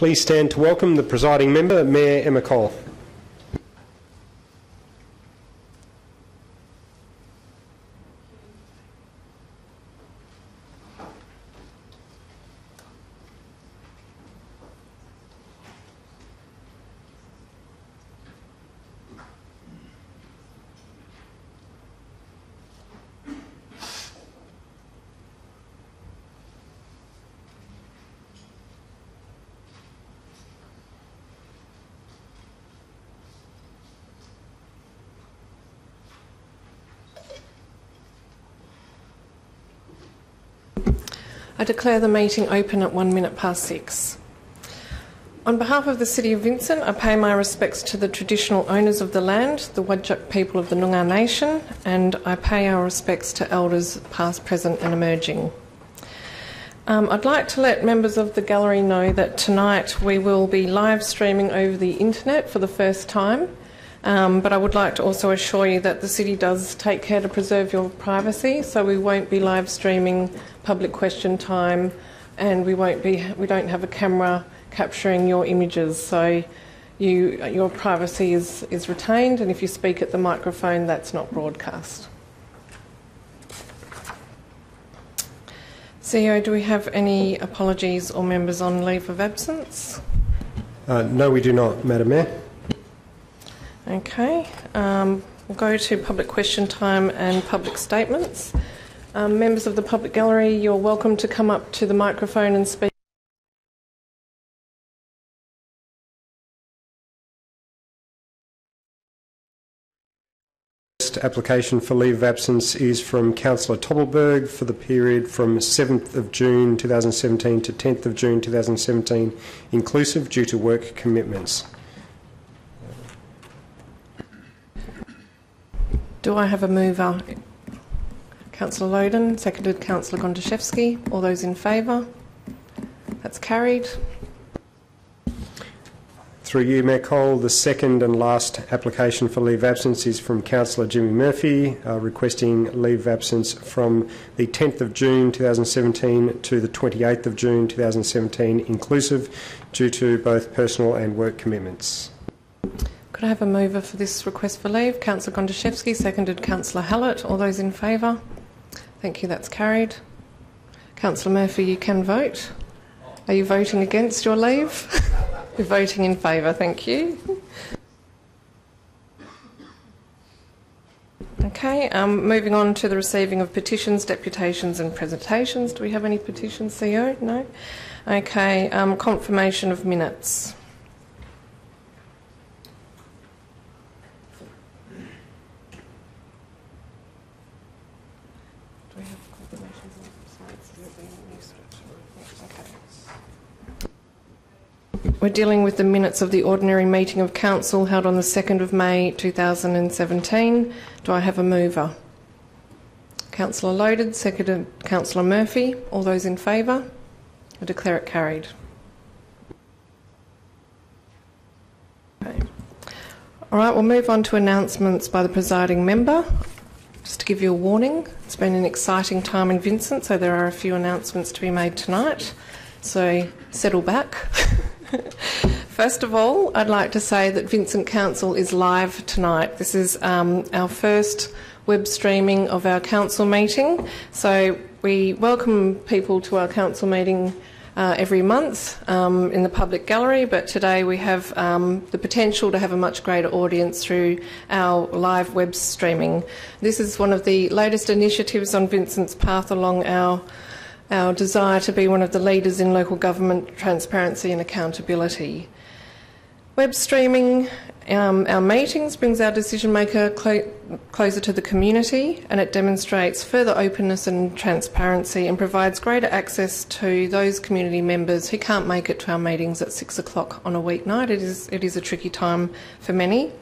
Please stand to welcome the presiding member, Mayor Emma Cole. I declare the meeting open at 6:01. On behalf of the City of Vincent, I pay my respects to the traditional owners of the land, the Wadjuk people of the Noongar Nation, and I pay our respects to elders past, present and emerging. I'd like to let members of the gallery know that tonight we will be live streaming over the internet for the first time, but I would like to also assure you that the City does take care to preserve your privacy, so we won't be live streaming public question time, and we don't have a camera capturing your images, so your privacy is retained, and if you speak at the microphone, that's not broadcast. CEO, do we have any apologies or members on leave of absence? No, we do not, Madam Mayor. Okay, we'll go to public question time and public statements. Members of the public gallery, you're welcome to come up to the microphone and speak. Application for leave of absence is from Councillor Tupple for the period from 7th of June 2017 to 10th of June 2017, inclusive, due to work commitments. Do I have a mover? Councillor Loden, seconded Councillor Gondaszewski. All those in favour? That's carried. Through you, Mayor Cole, the second and last application for leave of absence is from Councillor Jimmy Murphy, requesting leave of absence from the 10th of June 2017 to the 28th of June 2017, inclusive, due to both personal and work commitments. Could I have a mover for this request for leave? Councillor Gondaszewski, seconded Councillor Hallett. All those in favour? Thank you, that's carried. Councillor Murphy, you can vote. Are you voting against your leave? You're voting in favour, thank you. Okay, moving on to the receiving of petitions, deputations and presentations. Do we have any petitions, CEO? No? Okay, confirmation of minutes. We're dealing with the minutes of the ordinary meeting of Council held on the 2nd of May 2017. Do I have a mover? Councillor Loaded, seconded Councillor Murphy. All those in favour? I declare it carried. Okay. All right, we'll move on to announcements by the presiding member. Just to give you a warning, it's been an exciting time in Vincent, so there are a few announcements to be made tonight. So settle back. First of all, I'd like to say that Vincent Council is live tonight. This is our first web streaming of our council meeting. So we welcome people to our council meeting every month in the public gallery, but today we have the potential to have a much greater audience through our live web streaming. This is one of the latest initiatives on Vincent's path along our desire to be one of the leaders in local government transparency and accountability. Web streaming our meetings brings our decision maker closer to the community, and it demonstrates further openness and transparency and provides greater access to those community members who can't make it to our meetings at 6 o'clock on a weeknight. It is a tricky time for many.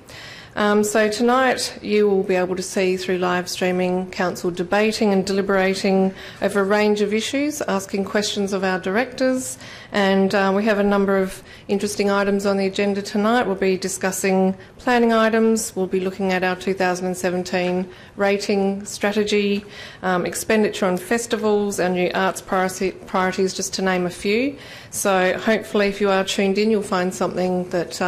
So tonight you will be able to see through live streaming Council debating and deliberating over a range of issues, asking questions of our directors, and we have a number of interesting items on the agenda tonight. We'll be discussing planning items, we'll be looking at our 2017 rating strategy, expenditure on festivals, our new arts priorities, just to name a few. So hopefully if you are tuned in you'll find something that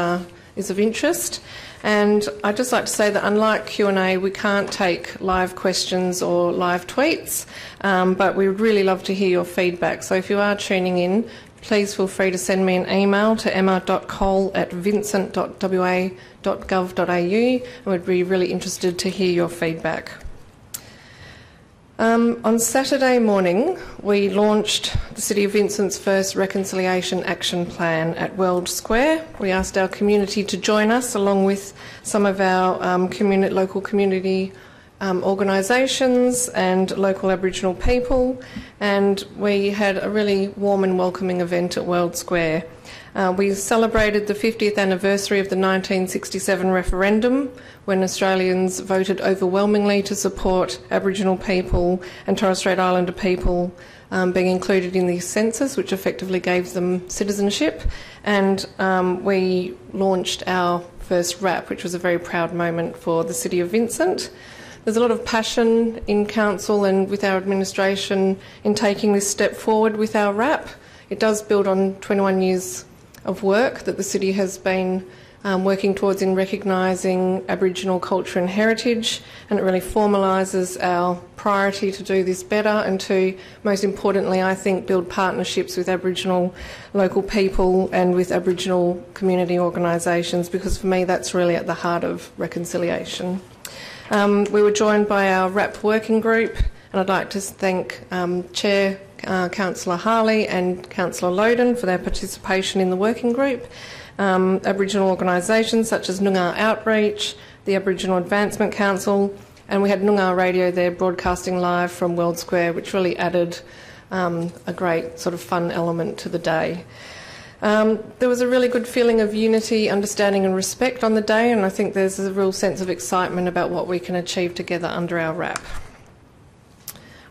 is of interest. And I'd just like to say that unlike Q&A, we can't take live questions or live tweets, but we would really love to hear your feedback. So if you are tuning in, please feel free to send me an email to emma.cole@vincent.wa.gov.au, and we'd be really interested to hear your feedback. On Saturday morning, we launched the City of Vincent's first Reconciliation Action Plan at World Square. We asked our community to join us, along with some of our local community organisations and local Aboriginal people, and we had a really warm and welcoming event at World Square. We celebrated the 50th anniversary of the 1967 referendum, when Australians voted overwhelmingly to support Aboriginal people and Torres Strait Islander people being included in the census, which effectively gave them citizenship. And we launched our first RAP, which was a very proud moment for the City of Vincent. There's a lot of passion in Council and with our administration in taking this step forward with our RAP. It does build on 21 years of work that the City has been working towards in recognising Aboriginal culture and heritage, and it really formalises our priority to do this better and to, most importantly, I think, build partnerships with Aboriginal local people and with Aboriginal community organisations, because for me that's really at the heart of reconciliation. We were joined by our RAP working group, and I'd like to thank Chair Councillor Harley and Councillor Loden for their participation in the working group. Aboriginal organisations such as Noongar Outreach, the Aboriginal Advancement Council, and we had Noongar Radio there broadcasting live from World Square, which really added a great sort of fun element to the day. There was a really good feeling of unity, understanding and respect on the day, and I think there's a real sense of excitement about what we can achieve together under our RAP.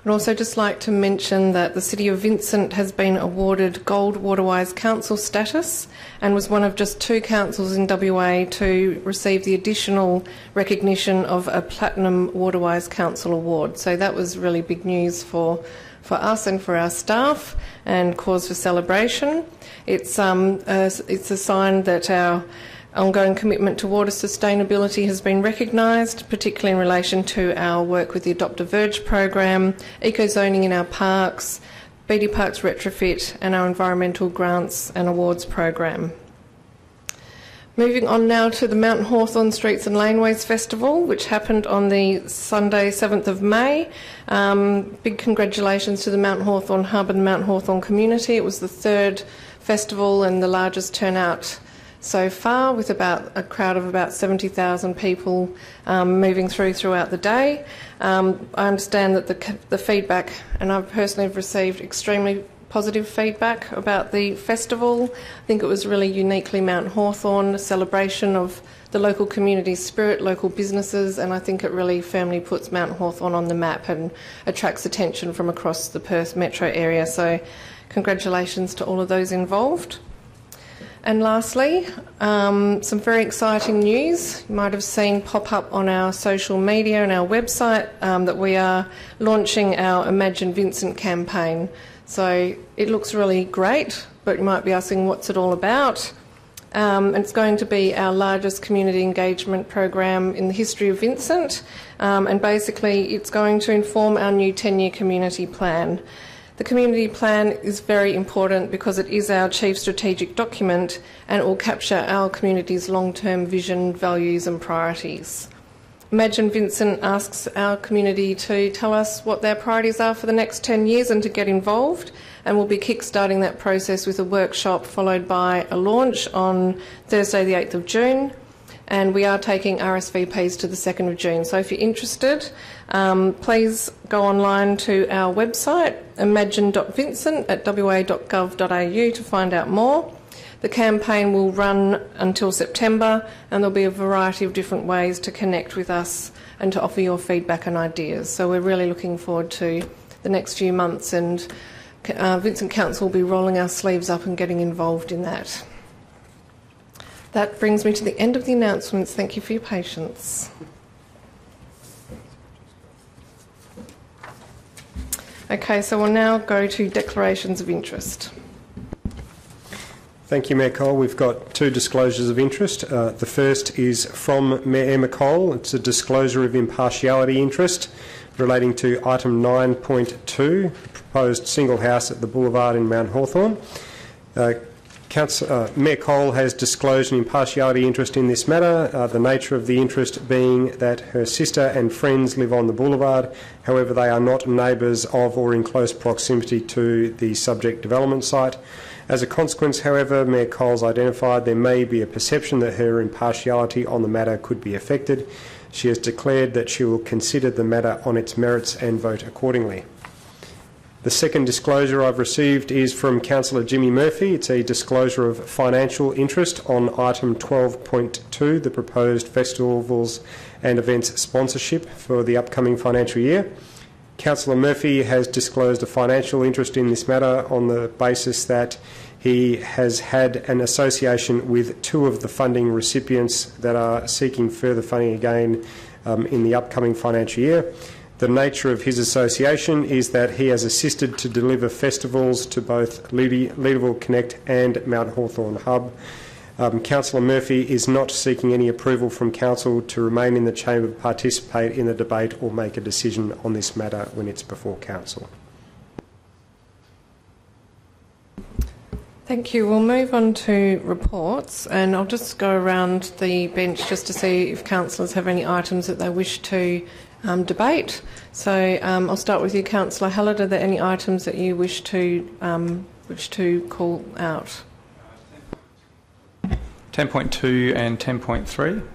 I'd also just like to mention that the City of Vincent has been awarded Gold Waterwise Council status and was one of just 2 councils in WA to receive the additional recognition of a Platinum Waterwise Council award. So that was really big news for us and for our staff, and cause for celebration. It's a sign that our ongoing commitment to water sustainability has been recognised, particularly in relation to our work with the Adopt a Verge program, eco-zoning in our parks, Beatty Parks retrofit, and our environmental grants and awards program. Moving on now to the Mount Hawthorn Streets and Laneways Festival, which happened on the Sunday 7th of May. Big congratulations to the Mount Hawthorn Hub and the Mount Hawthorn community. It was the 3rd festival and the largest turnout so far, with about a crowd of about 70,000 people moving throughout the day. I understand that the feedback, and I've personally received extremely positive feedback about the festival. I think it was really uniquely Mount Hawthorn, a celebration of the local community spirit, local businesses, and I think it really firmly puts Mount Hawthorn on the map and attracts attention from across the Perth metro area. So congratulations to all of those involved. And lastly, some very exciting news. You might have seen pop up on our social media and our website that we are launching our Imagine Vincent campaign. So it looks really great, but you might be asking what's it all about. It's going to be our largest community engagement program in the history of Vincent, and basically it's going to inform our new 10-year community plan. The community plan is very important because it is our chief strategic document, and it will capture our community's long-term vision, values and priorities. Imagine Vincent asks our community to tell us what their priorities are for the next 10 years and to get involved, and we'll be kick-starting that process with a workshop followed by a launch on Thursday the 8th of June, and we are taking RSVPs to the 2nd of June. So if you're interested, please go online to our website, imagine.vincent@wa.gov.au to find out more. The campaign will run until September, and there'll be a variety of different ways to connect with us and to offer your feedback and ideas. So we're really looking forward to the next few months, and Vincent Council will be rolling our sleeves up and getting involved in that. That brings me to the end of the announcements. Thank you for your patience. Okay, so we'll now go to declarations of interest. Thank you, Mayor Cole. We've got two disclosures of interest. The first is from Mayor Emma Cole. It's a disclosure of impartiality interest relating to item 9.2, proposed single house at the Boulevard in Mount Hawthorn. Mayor Cole has disclosed an impartiality interest in this matter, the nature of the interest being that her sister and friends live on the boulevard. However, they are not neighbours of or in close proximity to the subject development site. As a consequence, however, Mayor Cole's identified there may be a perception that her impartiality on the matter could be affected. She has declared that she will consider the matter on its merits and vote accordingly. The second disclosure I've received is from Councillor Jimmy Murphy. It's a disclosure of financial interest on item 12.2, the proposed festivals and events sponsorship for the upcoming financial year. Councillor Murphy has disclosed a financial interest in this matter on the basis that he has had an association with two of the funding recipients that are seeking further funding again in the upcoming financial year. The nature of his association is that he has assisted to deliver festivals to both Leaderville Connect and Mount Hawthorn Hub. Councillor Murphy is not seeking any approval from Council to remain in the chamber, participate in the debate or make a decision on this matter when it's before Council. Thank you. We'll move on to reports, and I'll just go around the bench just to see if councillors have any items that they wish to debate. So I'll start with you, Councillor Hallett. Are there any items that you wish to call out? 10.2 and 10.3.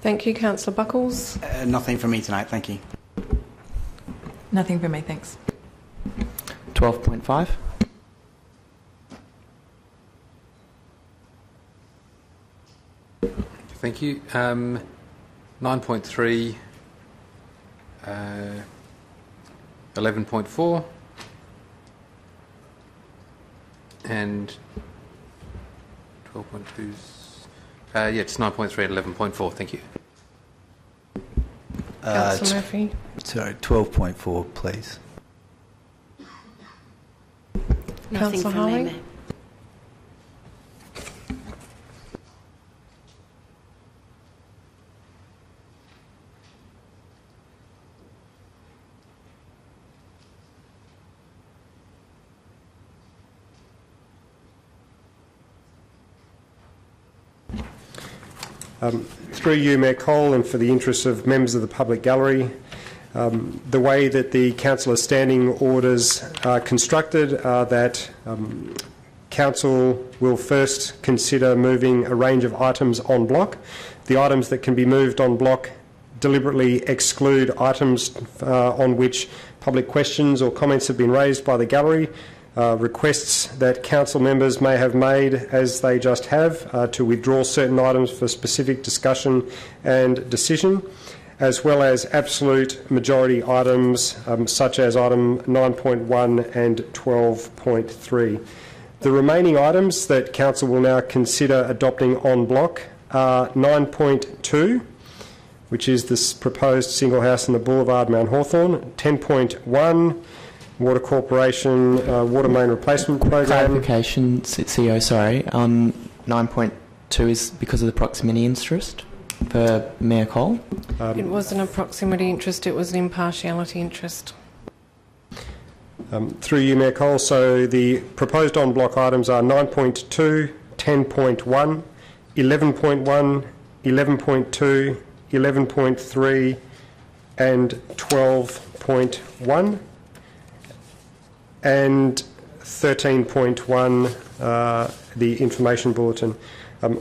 Thank you, Councillor Buckles. Nothing from me tonight, thank you. Nothing from me, thanks. 12.5. Thank you. 9.3, 11.4, and 12.2's. It's 9.3 and 11.4. Thank you. Councillor Murphy. Sorry, 12.4, please. Councillor Harley. Through you, Mayor Cole, and for the interests of members of the public gallery, the way that the Councillor standing orders are constructed are that Council will first consider moving a range of items en bloc. The items that can be moved en bloc deliberately exclude items on which public questions or comments have been raised by the gallery, requests that council members may have made, as they just have, to withdraw certain items for specific discussion and decision, as well as absolute majority items such as item 9.1 and 12.3. The remaining items that council will now consider adopting en bloc are 9.2, which is this proposed single house in the Boulevard, Mount Hawthorn, 10.1, Water Corporation water main replacement program. Clarification, CEO, sorry. 9.2 is because of the proximity interest for Mayor Cole? It wasn't a proximity interest, it was an impartiality interest. Through you, Mayor Cole, so the proposed en bloc items are 9.2, 10.1, 11.1, 11.2, 11.3 and 12.1. And 13.1, the information bulletin.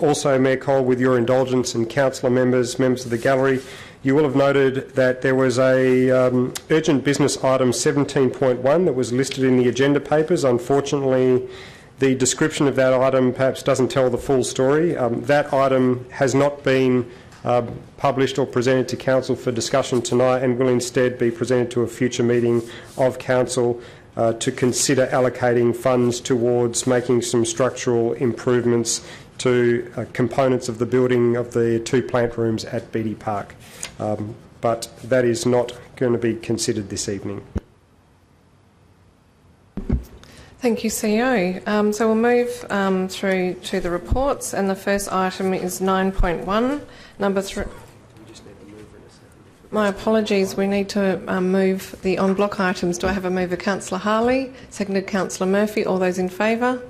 Also, Mayor Cole, with your indulgence and councillor members of the gallery, you will have noted that there was a urgent business item 17.1 that was listed in the agenda papers. Unfortunately, the description of that item perhaps doesn't tell the full story. That item has not been published or presented to Council for discussion tonight and will instead be presented to a future meeting of Council to consider allocating funds towards making some structural improvements to components of the building of the 2 plant rooms at Beatty Park. But that is not going to be considered this evening. Thank you, CEO. So we'll move through to the reports, and the first item is 9.1, number 3. My apologies, we need to move the on-block items. Do I have a mover? Councillor Harley, seconded Councillor Murphy. All those in favour?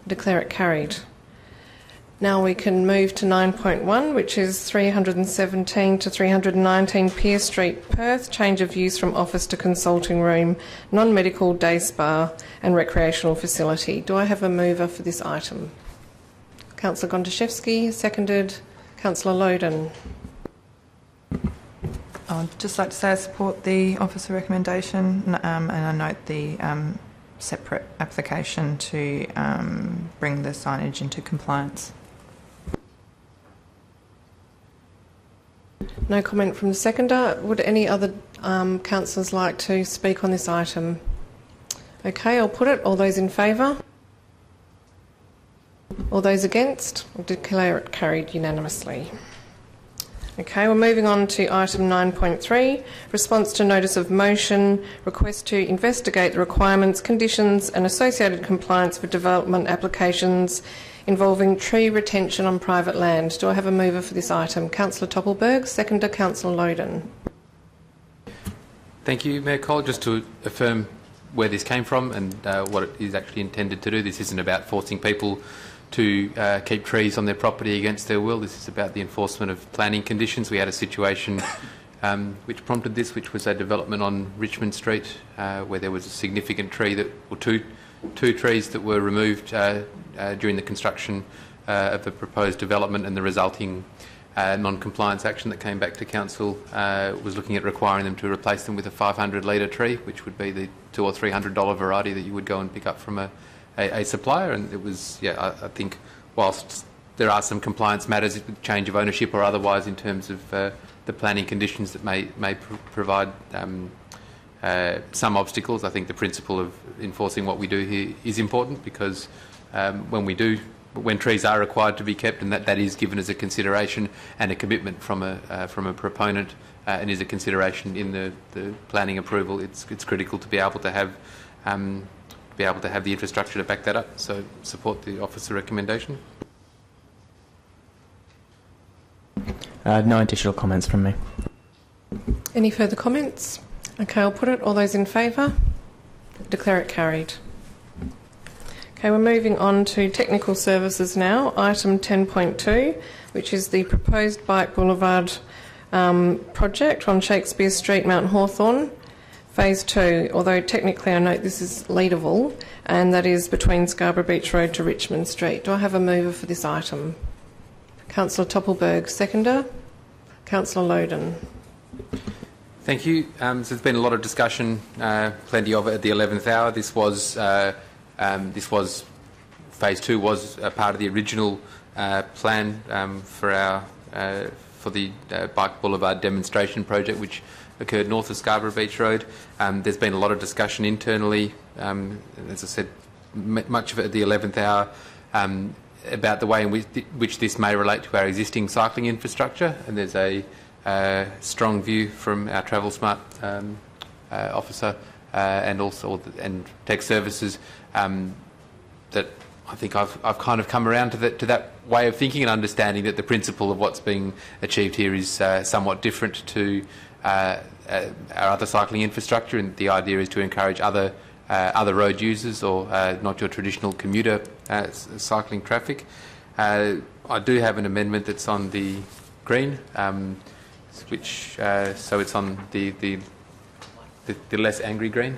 Declare it carried. Now we can move to 9.1, which is 317 to 319 Pier Street, Perth, change of use from office to consulting room, non-medical day spa and recreational facility. Do I have a mover for this item? Councillor Gondaszewski, seconded Councillor Loden. I'd just like to say I support the officer recommendation, and I note the separate application to bring the signage into compliance. No comment from the seconder. Would any other councillors like to speak on this item? Okay, I'll put it. All those in favour? All those against? I'll declare it carried unanimously. Okay, we're moving on to item 9.3, response to notice of motion, request to investigate the requirements, conditions and associated compliance for development applications involving tree retention on private land. Do I have a mover for this item? Councillor Tupple, Berg, seconder Councillor Loden. Thank you, Mayor Cole. Just to affirm where this came from and what it is actually intended to do. This isn't about forcing people to keep trees on their property against their will. This is about the enforcement of planning conditions. We had a situation which prompted this, which was a development on Richmond Street where there was a significant tree that, or two trees that were removed during the construction of the proposed development, and the resulting non-compliance action that came back to Council was looking at requiring them to replace them with a 500-litre tree, which would be the $200 or $300 variety that you would go and pick up from a supplier. And it was, I think, whilst there are some compliance matters, change of ownership or otherwise, in terms of the planning conditions that may provide some obstacles, I think the principle of enforcing what we do here is important, because when trees are required to be kept, and that is given as a consideration and a commitment from a proponent, and is a consideration in the planning approval, it's critical to be able to have the infrastructure to back that up. So support the officer recommendation. No additional comments from me. Any further comments? Okay, I'll put it. All those in favour? Declare it carried. Okay, we're moving on to technical services now. Item 10.2, which is the proposed Bike Boulevard project on Shakespeare Street, Mount Hawthorn, Phase 2, although technically I note this is Leederville, and that is between Scarborough Beach Road to Richmond Street. Do I have a mover for this item? Councillor Toppelberg, seconder. Councillor Loden. Thank you. So there's been a lot of discussion, plenty of it at the 11th hour. This was Phase 2 was a part of the original plan for the Bike Boulevard demonstration project, which occurred north of Scarborough Beach Road. There's been a lot of discussion internally, as I said, much of it at the 11th hour, about the way in which this may relate to our existing cycling infrastructure, and there's a strong view from our Travel Smart officer and Tech Services that I think I've kind of come around to that way of thinking and understanding that the principle of what's being achieved here is somewhat different to our other cycling infrastructure, and the idea is to encourage other road users, or not your traditional commuter cycling traffic. I do have an amendment that's on the green, which so it's on the less angry green.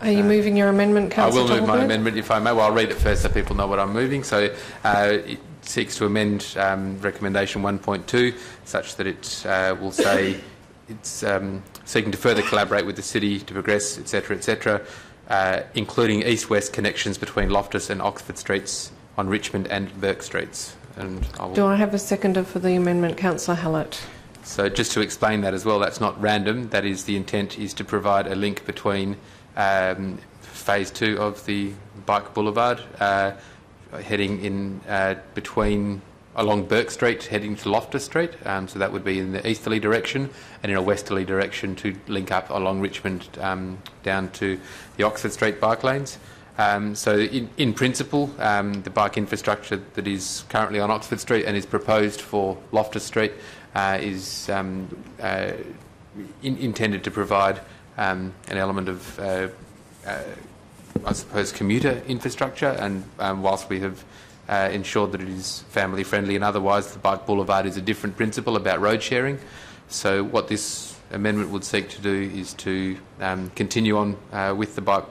Are you moving your amendment, Councillor? I will move my amendment, if I may. Well, I'll read it first so people know what I'm moving. So it seeks to amend recommendation 1.2 such that it will say it's seeking to further collaborate with the city to progress, etc., including east-west connections between Loftus and Oxford Streets on Richmond and Berg Streets. And do I have a seconder for the amendment, Councillor Hallett? So just to explain that as well, that's not random. That is, the intent is to provide a link between phase 2 of the Bike Boulevard, heading in along Berg Street, heading to Loftus Street. So that would be in the easterly direction, and in a westerly direction to link up along Richmond down to the Oxford Street bike lanes. So in principle, the bike infrastructure that is currently on Oxford Street and is proposed for Loftus Street is intended to provide an element of, I suppose, commuter infrastructure, and whilst we have ensured that it is family friendly and otherwise, the Bike Boulevard is a different principle about road sharing. So what this amendment would seek to do is to continue on with the Bike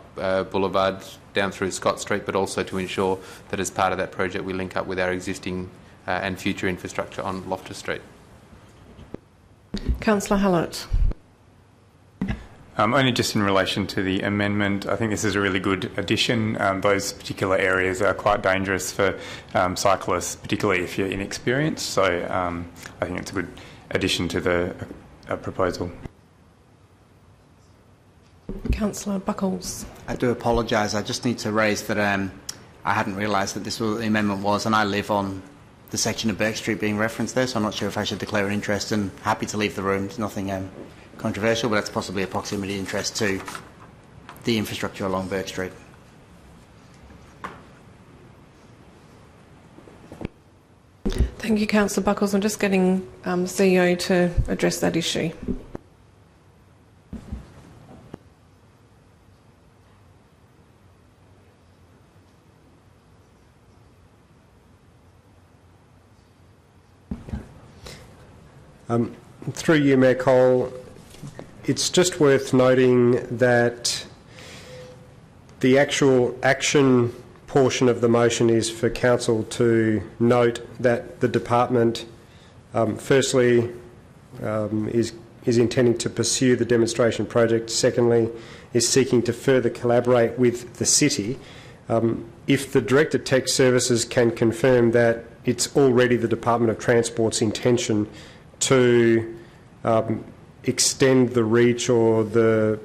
Boulevard down through Scott Street, but also to ensure that as part of that project we link up with our existing and future infrastructure on Loftus Street. Councillor Hallett. Only just in relation to the amendment, I think this is a really good addition. Those particular areas are quite dangerous for cyclists, particularly if you're inexperienced. So I think it's a good addition to the proposal. Councillor Buckles. I do apologise. I just need to raise that I hadn't realised that this was what the amendment was, and I live on the section of Berg Street being referenced there, so I'm not sure if I should declare an interest, and happy to leave the room. There's nothing controversial, but that's possibly a proximity interest to the infrastructure along Berg Street. Thank you, Councillor Buckles. I'm just getting CEO to address that issue. Through you, Mayor Cole, it's just worth noting that the actual action portion of the motion is for Council to note that the department, firstly, is intending to pursue the demonstration project. Secondly, is seeking to further collaborate with the city. If the Director Tech Services can confirm that it's already the Department of Transport's intention to extend the reach or the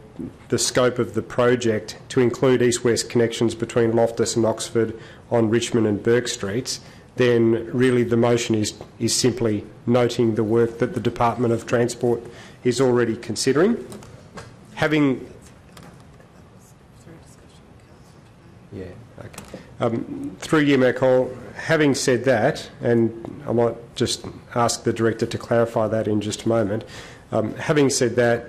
scope of the project to include east-west connections between Loftus and Oxford on Richmond and Berg Streets, then really the motion is simply noting the work that the Department of Transport is already considering. Having... Yeah, okay. Through you, Mayor Cole, having said that, and I might just ask the Director to clarify that in just a moment, having said that,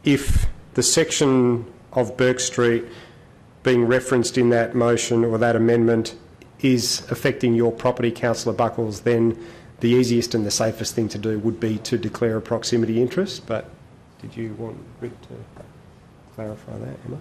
if the section of Berg Street being referenced in that motion or that amendment is affecting your property, Councillor Buckles, then the easiest and the safest thing to do would be to declare a proximity interest. But did you want Rick to clarify that, Emma?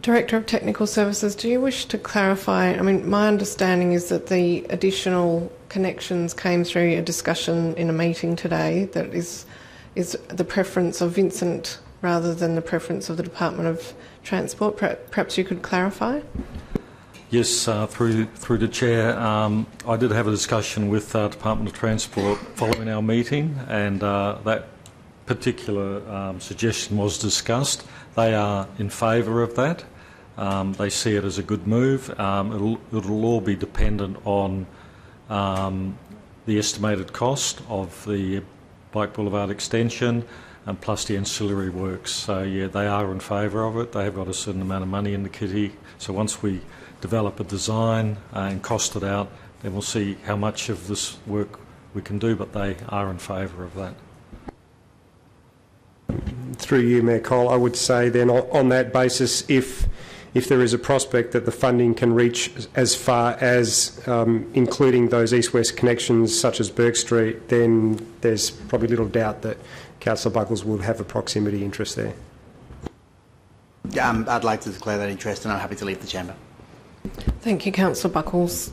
Director of Technical Services, do you wish to clarify? I mean, my understanding is that the additional connections came through a discussion in a meeting today that is the preference of Vincent rather than the preference of the Department of Transport. Perhaps you could clarify? Yes, through the Chair, I did have a discussion with the Department of Transport following our meeting, and that particular suggestion was discussed. They are in favour of that. They see it as a good move. It'll all be dependent on the estimated cost of the Bike Boulevard extension and plus the ancillary works. So yeah, they are in favour of it. They have got a certain amount of money in the kitty. So once we develop a design and cost it out, then we'll see how much of this work we can do, but they are in favour of that. Through you, Mayor Cole, I would say then on that basis, if there is a prospect that the funding can reach as far as including those east-west connections such as Berg Street, then there's probably little doubt that Councillor Buckles will have a proximity interest there. Yeah, I'd like to declare that interest, and I'm happy to leave the chamber. Thank you, Councillor Buckles.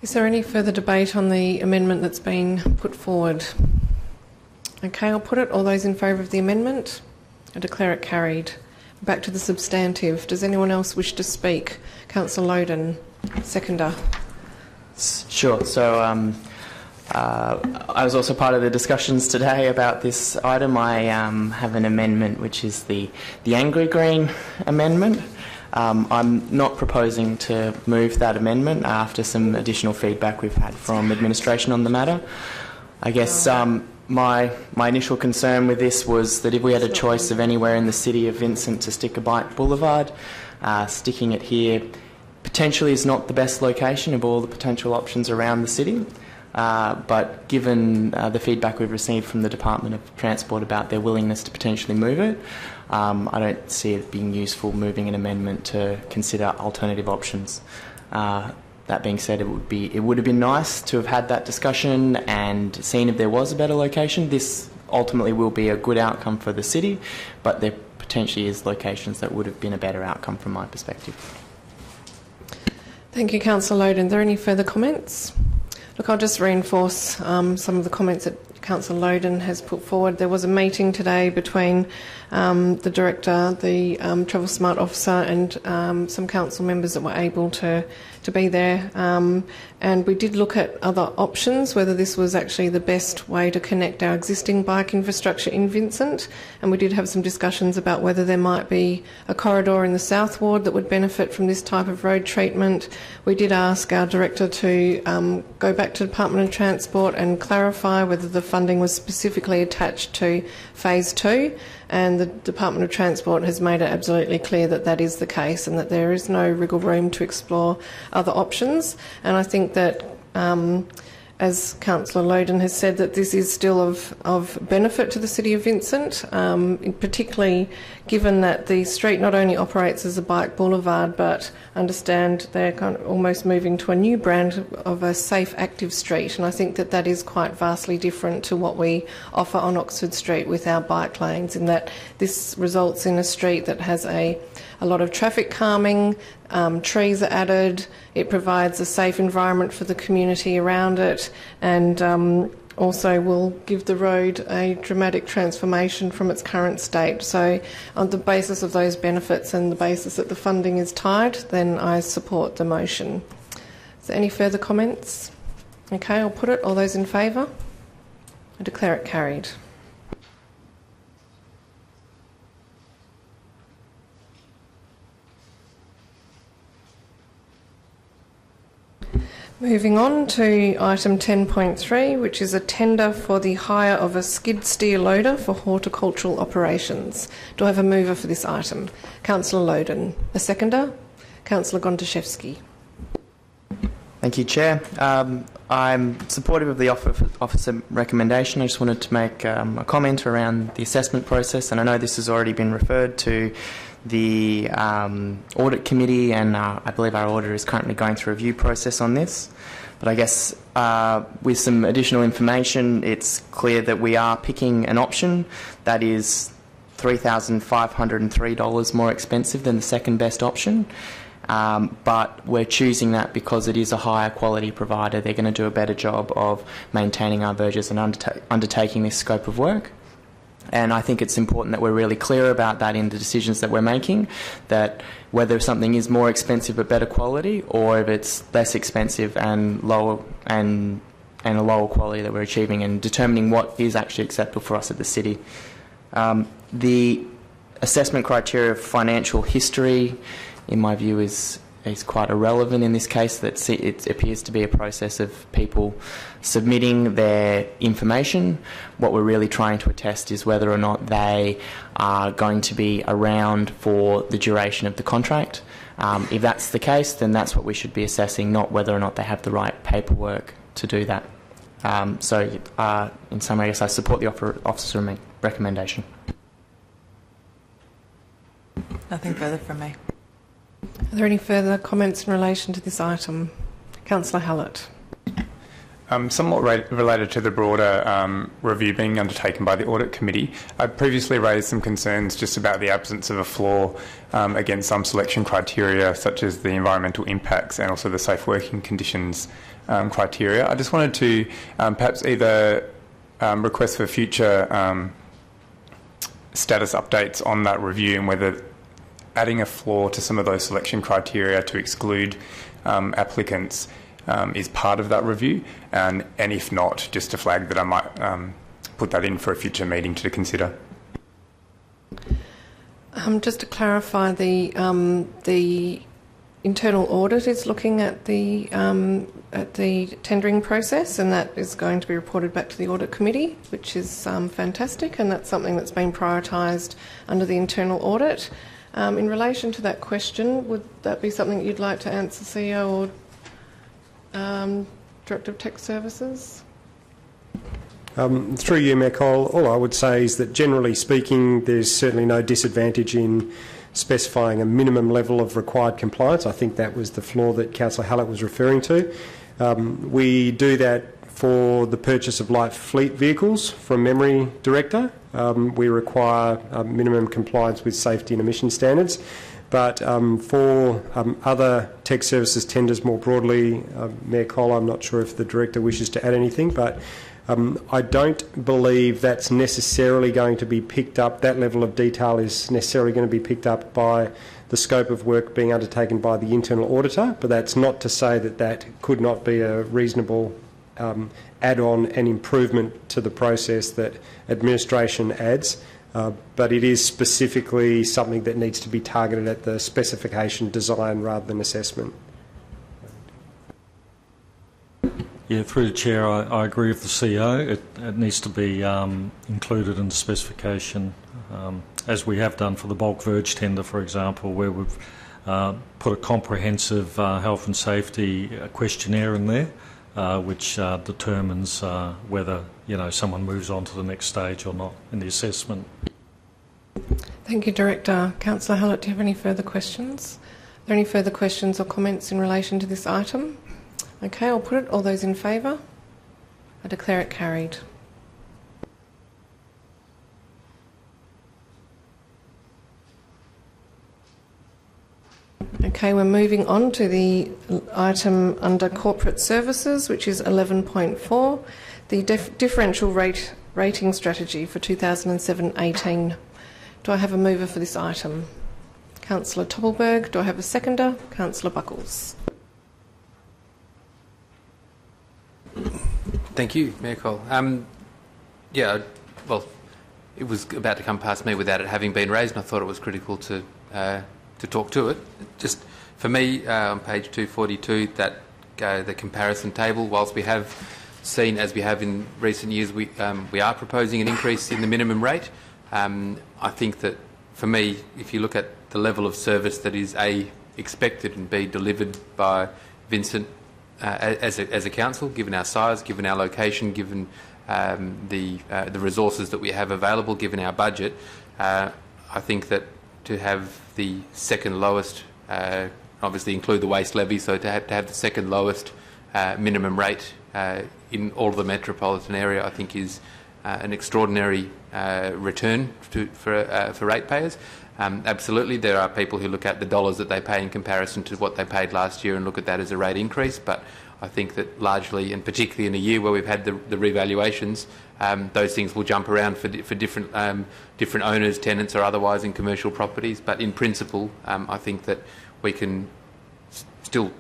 Is there any further debate on the amendment that's been put forward? Okay, I'll put it. All those in favour of the amendment? I declare it carried. Back to the substantive. Does anyone else wish to speak? Councillor Loden, seconder. Sure. So I was also part of the discussions today about this item. I have an amendment which is the angry green amendment. I'm not proposing to move that amendment after some additional feedback we've had from administration on the matter. I guess my initial concern with this was that if we had a choice of anywhere in the city of Vincent to stick a bike boulevard, sticking it here potentially is not the best location of all the potential options around the city. But given the feedback we've received from the Department of Transport about their willingness to potentially move it, I don't see it being useful moving an amendment to consider alternative options. That being said, it would have been nice to have had that discussion and seen if there was a better location. This ultimately will be a good outcome for the city, but there potentially is locations that would have been a better outcome from my perspective. Thank you, Councillor Loden. Are there any further comments? Look, I'll just reinforce some of the comments that Councillor Loden has put forward. There was a meeting today between the Director, the Travel Smart Officer and some council members that were able to be there. And we did look at other options, whether this was actually the best way to connect our existing bike infrastructure in Vincent. And we did have some discussions about whether there might be a corridor in the South Ward that would benefit from this type of road treatment. We did ask our Director to go back to the Department of Transport and clarify whether the funding was specifically attached to Phase 2. And the Department of Transport has made it absolutely clear that that is the case and that there is no wriggle room to explore other options. And I think that, as Councillor Loden has said, that this is still of benefit to the City of Vincent, particularly given that the street not only operates as a bike boulevard, but understand they're kind of almost moving to a new brand of a safe, active street. And I think that that is quite vastly different to what we offer on Oxford Street with our bike lanes, in that this results in a street that has a lot of traffic calming, trees are added, it provides a safe environment for the community around it, and also will give the road a dramatic transformation from its current state. So on the basis of those benefits and the basis that the funding is tied, then I support the motion. Is there any further comments? Okay, I'll put it. All those in favour? I declare it carried. Moving on to item 10.3, which is a tender for the hire of a skid steer loader for horticultural operations. Do I have a mover for this item? Councillor Loden. A seconder? Councillor Gontaszewski. Thank you, Chair. I'm supportive of the officer recommendation. I just wanted to make a comment around the assessment process, and I know this has already been referred to the audit committee, and I believe our auditor is currently going through a review process on this. But I guess with some additional information, it's clear that we are picking an option that is $3,503 more expensive than the second best option. But we're choosing that because it is a higher quality provider. They're going to do a better job of maintaining our verges and undertaking this scope of work. And I think it's important that we're really clear about that in the decisions that we're making, that whether something is more expensive but better quality, or if it's less expensive and lower and a lower quality that we're achieving, and determining what is actually acceptable for us at the city. The assessment criteria of financial history, in my view, is quite irrelevant in this case. That it appears to be a process of people submitting their information. What we're really trying to attest is whether or not they are going to be around for the duration of the contract. If that's the case, then that's what we should be assessing, not whether or not they have the right paperwork to do that. In summary, I guess I support the officer recommendation. Nothing further from me. Are there any further comments in relation to this item? Councillor Hallett. Somewhat related to the broader review being undertaken by the Audit Committee, I previously raised some concerns just about the absence of a flaw against some selection criteria, such as the environmental impacts and also the safe working conditions criteria. I just wanted to perhaps either request for future status updates on that review and whether adding a flaw to some of those selection criteria to exclude applicants is part of that review, and if not, just to flag that I might put that in for a future meeting to consider. Just to clarify, the internal audit is looking at the tendering process, and that is going to be reported back to the audit committee, which is fantastic, and that's something that's been prioritised under the internal audit. In relation to that question, would that be something you'd like to answer, CEO or Director of Tech Services? Through you, Mayor Cole, all I would say is that generally speaking, there's certainly no disadvantage in specifying a minimum level of required compliance. I think that was the flaw that Councillor Hallett was referring to. We do that for the purchase of light fleet vehicles from memory, Director. We require minimum compliance with safety and emission standards. But for other tech services tenders more broadly, Mayor Cole, I'm not sure if the Director wishes to add anything, but I don't believe that's necessarily going to be picked up, that level of detail is necessarily going to be picked up by the scope of work being undertaken by the internal auditor, but that's not to say that that could not be a reasonable add-on and improvement to the process that administration adds, but it is specifically something that needs to be targeted at the specification design rather than assessment. Yeah, through the Chair, I agree with the CEO. It needs to be included in the specification, as we have done for the bulk verge tender, for example, where we've put a comprehensive health and safety questionnaire in there, which determines whether someone moves on to the next stage or not in the assessment. Thank you, Director. Councillor Hallett, do you have any further questions? Are there any further questions or comments in relation to this item? Okay, I'll put it. All those in favour? I declare it carried. Okay, we're moving on to the item under corporate services, which is 11.4, the differential rating strategy for 2007-18. Do I have a mover for this item? Councillor Tupple. Do I have a seconder? Councillor Buckles. Thank you, Mayor Cole. Yeah, well, it was about to come past me without it having been raised, and I thought it was critical to talk to it. Just for me, on page 242, that the comparison table, whilst we have seen, as we have in recent years, we are proposing an increase in the minimum rate. I think that, for me, if you look at the level of service that is A, expected, and B, delivered by Vincent as a council, given our size, given our location, given the resources that we have available, given our budget, I think that to have the second lowest, obviously include the waste levy, so to have the second lowest minimum rate in all of the metropolitan area, I think is an extraordinary return for ratepayers. Absolutely, there are people who look at the dollars that they pay in comparison to what they paid last year and look at that as a rate increase, but I think that largely, and particularly in a year where we've had the revaluations, those things will jump around for different owners, tenants or otherwise in commercial properties, but in principle I think that we can still,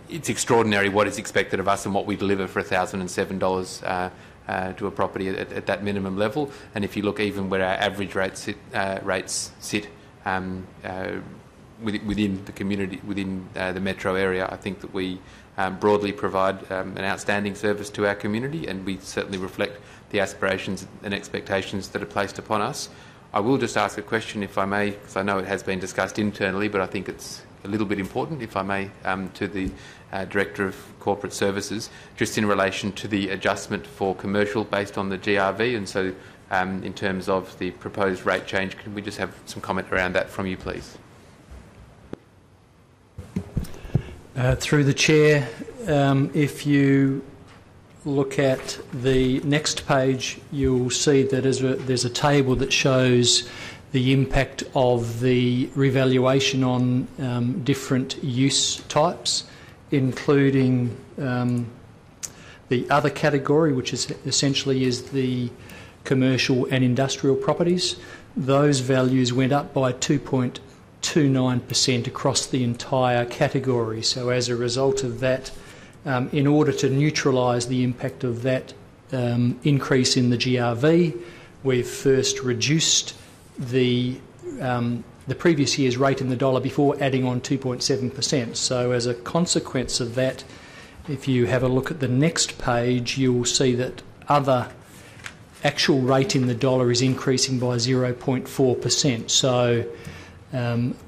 it's extraordinary what is expected of us and what we deliver for $1,007 to a property at that minimum level. And if you look even where our average rates sit within the community, within the metro area, I think that we broadly provide an outstanding service to our community, and we certainly reflect the aspirations and expectations that are placed upon us. I will just ask a question, if I may, because I know it has been discussed internally, but I think it's a little bit important, if I may, to the Director of Corporate Services, just in relation to the adjustment for commercial based on the GRV, and so in terms of the proposed rate change, can we just have some comment around that from you, please? Through the Chair, if you look at the next page, you'll see that there's a table that shows the impact of the revaluation on different use types. including the other category, which is essentially is the commercial and industrial properties. Those values went up by 2.29% across the entire category. So as a result of that, in order to neutralise the impact of that increase in the GRV, we've first reduced the previous year's rate in the dollar before adding on 2.7%. So as a consequence of that, if you have a look at the next page, you'll see that other actual rate in the dollar is increasing by 0.4%. So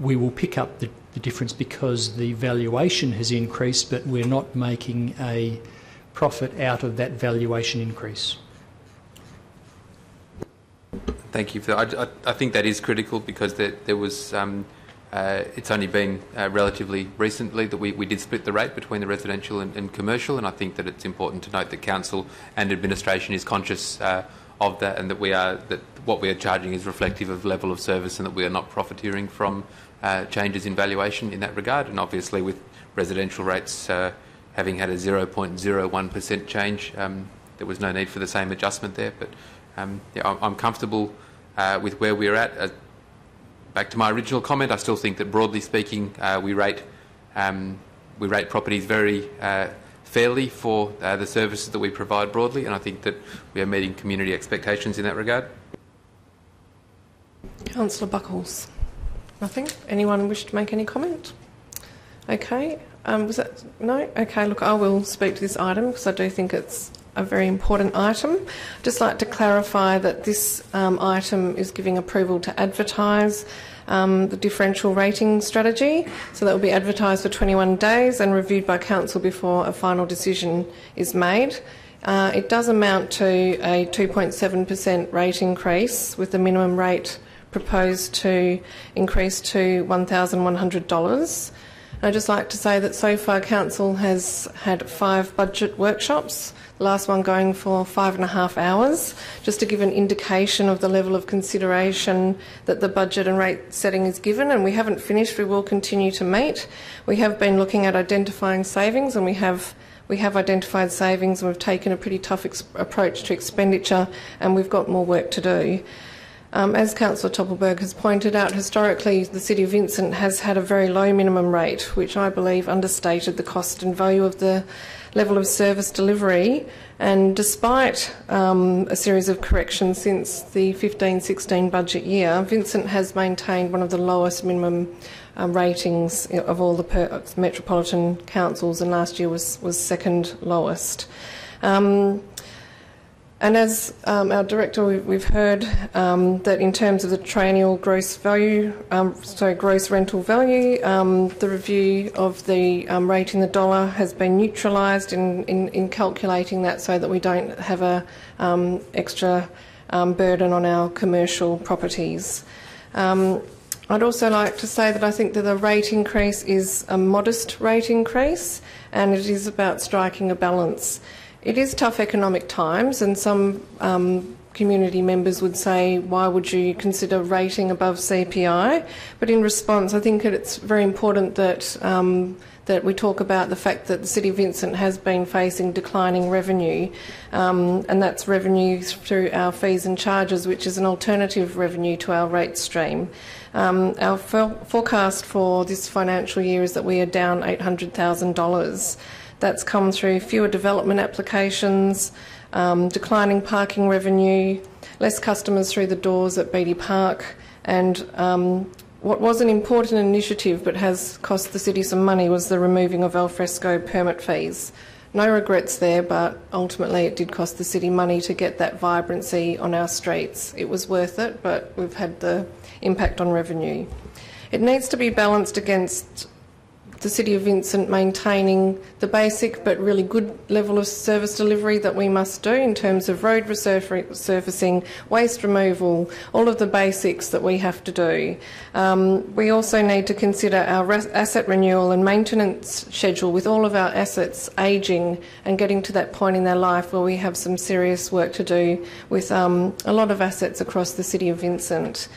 we will pick up the difference because the valuation has increased, but we're not making a profit out of that valuation increase. Thank you for that. I think that is critical because there was it's only been relatively recently that we did split the rate between the residential and commercial, and I think that it's important to note that council and administration is conscious of that, and that what we are charging is reflective of level of service, and that we are not profiteering from changes in valuation in that regard. And obviously, with residential rates having had a 0.01% change, there was no need for the same adjustment there. But yeah, I'm comfortable with where we're at. Back to my original comment, I still think that broadly speaking, we rate properties very fairly for the services that we provide broadly, and I think that we are meeting community expectations in that regard. Councillor Buckles. Nothing? Anyone wish to make any comment? Okay. Was that no? Okay. Look, I will speak to this item because I do think it's a very important item. I'd just like to clarify that this item is giving approval to advertise the differential rating strategy. So that will be advertised for 21 days and reviewed by council before a final decision is made. It does amount to a 2.7% rate increase, with the minimum rate proposed to increase to $1,100. I'd just like to say that so far council has had 5 budget workshops, the last one going for 5.5 hours, just to give an indication of the level of consideration that the budget and rate setting is given. And we haven't finished, we will continue to meet. We have been looking at identifying savings, and we have identified savings, and we've taken a pretty tough approach to expenditure, and we've got more work to do. As Councillor Tupple has pointed out, historically the City of Vincent has had a very low minimum rate, which I believe understated the cost and value of the level of service delivery. And despite a series of corrections since the 15-16 budget year, Vincent has maintained one of the lowest minimum ratings of all the metropolitan councils, and last year was second lowest. And as our director, we've heard that in terms of the triennial gross value, gross rental value, the review of the rate in the dollar has been neutralised in calculating that, so that we don't have a extra burden on our commercial properties. I'd also like to say that I think that the rate increase is a modest rate increase, and it is about striking a balance. It is tough economic times, and some community members would say, why would you consider rating above CPI? But in response, I think that it's very important that that we talk about the fact that the City of Vincent has been facing declining revenue, and that's revenue through our fees and charges, which is an alternative revenue to our rate stream. Our forecast for this financial year is that we are down $800,000. That's come through fewer development applications, declining parking revenue, less customers through the doors at Beatty Park, and what was an important initiative but has cost the city some money was the removing of alfresco permit fees. No regrets there, but ultimately it did cost the city money to get that vibrancy on our streets. It was worth it, but we've had the impact on revenue. It needs to be balanced against the City of Vincent maintaining the basic but really good level of service delivery that we must do in terms of road resurfacing, waste removal, all of the basics that we have to do. We also need to consider our asset renewal and maintenance schedule, with all of our assets ageing and getting to that point in their life where we have some serious work to do with a lot of assets across the City of Vincent.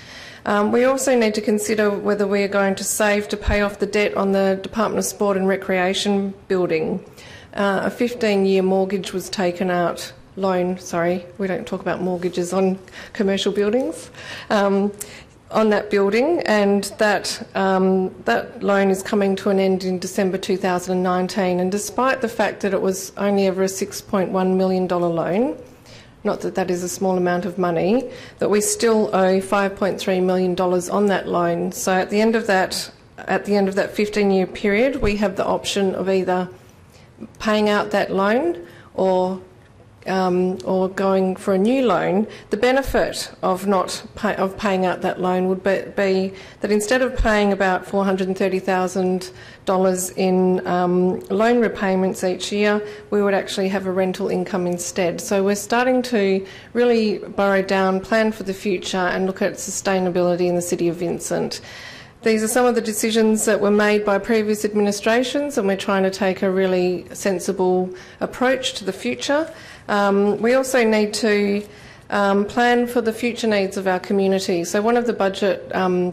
We also need to consider whether we are going to save to pay off the debt on the Department of Sport and Recreation building. A 15-year mortgage was taken out, loan, sorry, we don't talk about mortgages on commercial buildings, on that building, and that loan is coming to an end in December 2019. And despite the fact that it was only ever a $6.1 million loan, not that that is a small amount of money, that we still owe $5.3 million on that loan. So at the end of that 15-year period, we have the option of either paying out that loan or going for a new loan. The benefit of paying out that loan would be that instead of paying about $430,000 in loan repayments each year, we would actually have a rental income instead. So we're starting to really burrow down, plan for the future, and look at sustainability in the City of Vincent. These are some of the decisions that were made by previous administrations, and we're trying to take a really sensible approach to the future. We also need to plan for the future needs of our community. So one of the budget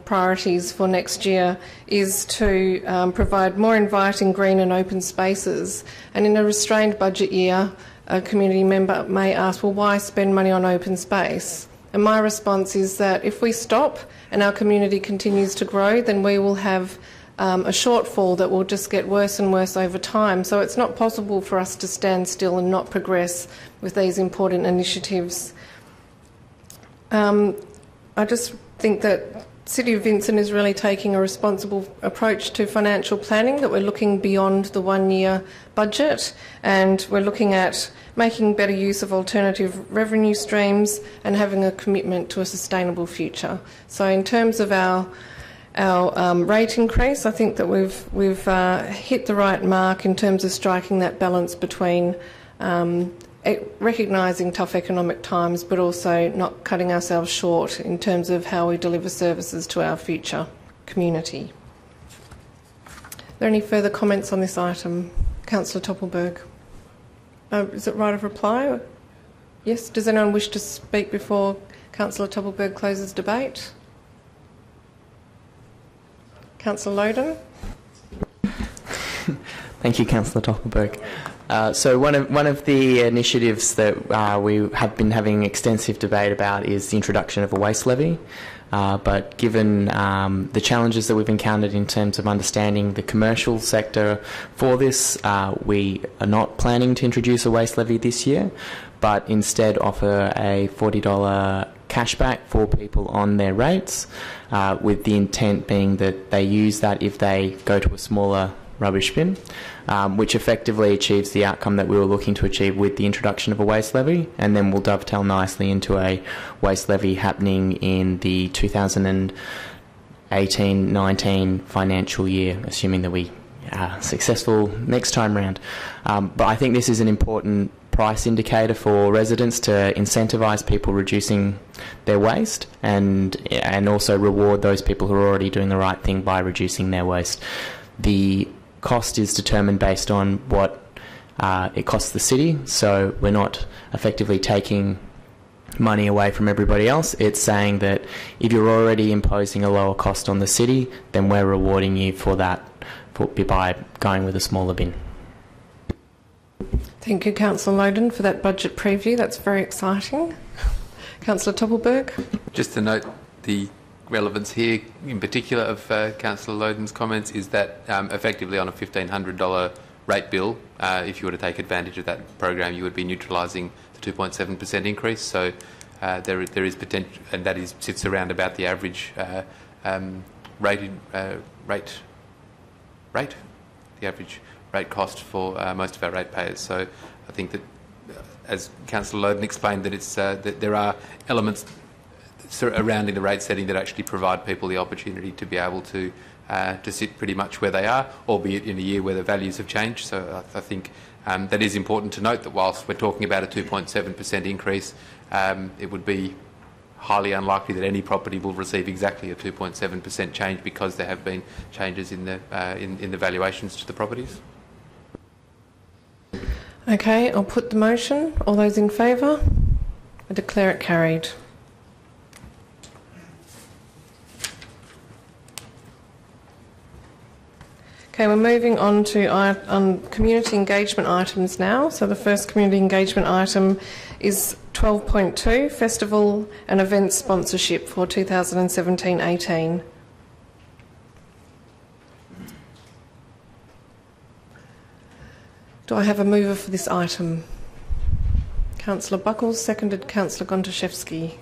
priorities for next year is to provide more inviting green and open spaces. And in a restrained budget year, a community member may ask, well, why spend money on open space? And my response is that if we stop and our community continues to grow, then we will have a shortfall that will just get worse and worse over time. So it's not possible for us to stand still and not progress with these important initiatives. I just think that City of Vincent is really taking a responsible approach to financial planning, that we're looking beyond the one-year budget, and we're looking at making better use of alternative revenue streams and having a commitment to a sustainable future. So in terms of our rate increase, I think that we've hit the right mark in terms of striking that balance between recognising tough economic times, but also not cutting ourselves short in terms of how we deliver services to our future community. Are there any further comments on this item? Councillor Tupple. Is it right of reply? Yes. Does anyone wish to speak before Councillor Tupple closes debate? Councillor Loden. Thank you, Councillor Tupple. So one of the initiatives that we have been having extensive debate about is the introduction of a waste levy. But given the challenges that we've encountered in terms of understanding the commercial sector for this, we are not planning to introduce a waste levy this year, but instead offer a $40 cashback for people on their rates, with the intent being that they use that if they go to a smaller rubbish bin, which effectively achieves the outcome that we were looking to achieve with the introduction of a waste levy, and then will dovetail nicely into a waste levy happening in the 2018-19 financial year, assuming that we are successful next time round. But I think this is an important price indicator for residents to incentivise people reducing their waste, and also reward those people who are already doing the right thing by reducing their waste. The cost is determined based on what it costs the city, so we're not effectively taking money away from everybody else. It's saying that if you're already imposing a lower cost on the city, then we're rewarding you for that by going with a smaller bin. Thank you, Councillor Loden, for that budget preview. That's very exciting. Councillor Tupple. Just to note the relevance here, in particular, of Councillor Loden's comments, is that effectively on a $1,500 rate bill, if you were to take advantage of that program, you would be neutralising the 2.7% increase. So there is potential, and that sits around about the average rate, the average rate cost for most of our ratepayers. So I think that, as Councillor Loden explained, that it's that there are elements surrounding the rate setting that actually provide people the opportunity to be able to sit pretty much where they are, albeit in a year where the values have changed. So I think that is important to note, that whilst we're talking about a 2.7% increase, it would be highly unlikely that any property will receive exactly a 2.7% change, because there have been changes in the valuations to the properties. Okay, I'll put the motion. All those in favour? I declare it carried. Okay, we're moving on to community engagement items now. So the first community engagement item is 12.2, Festival and Events Sponsorship for 2017-18. Do I have a mover for this item? Councillor Buckles, seconded Councillor Gontaszewski.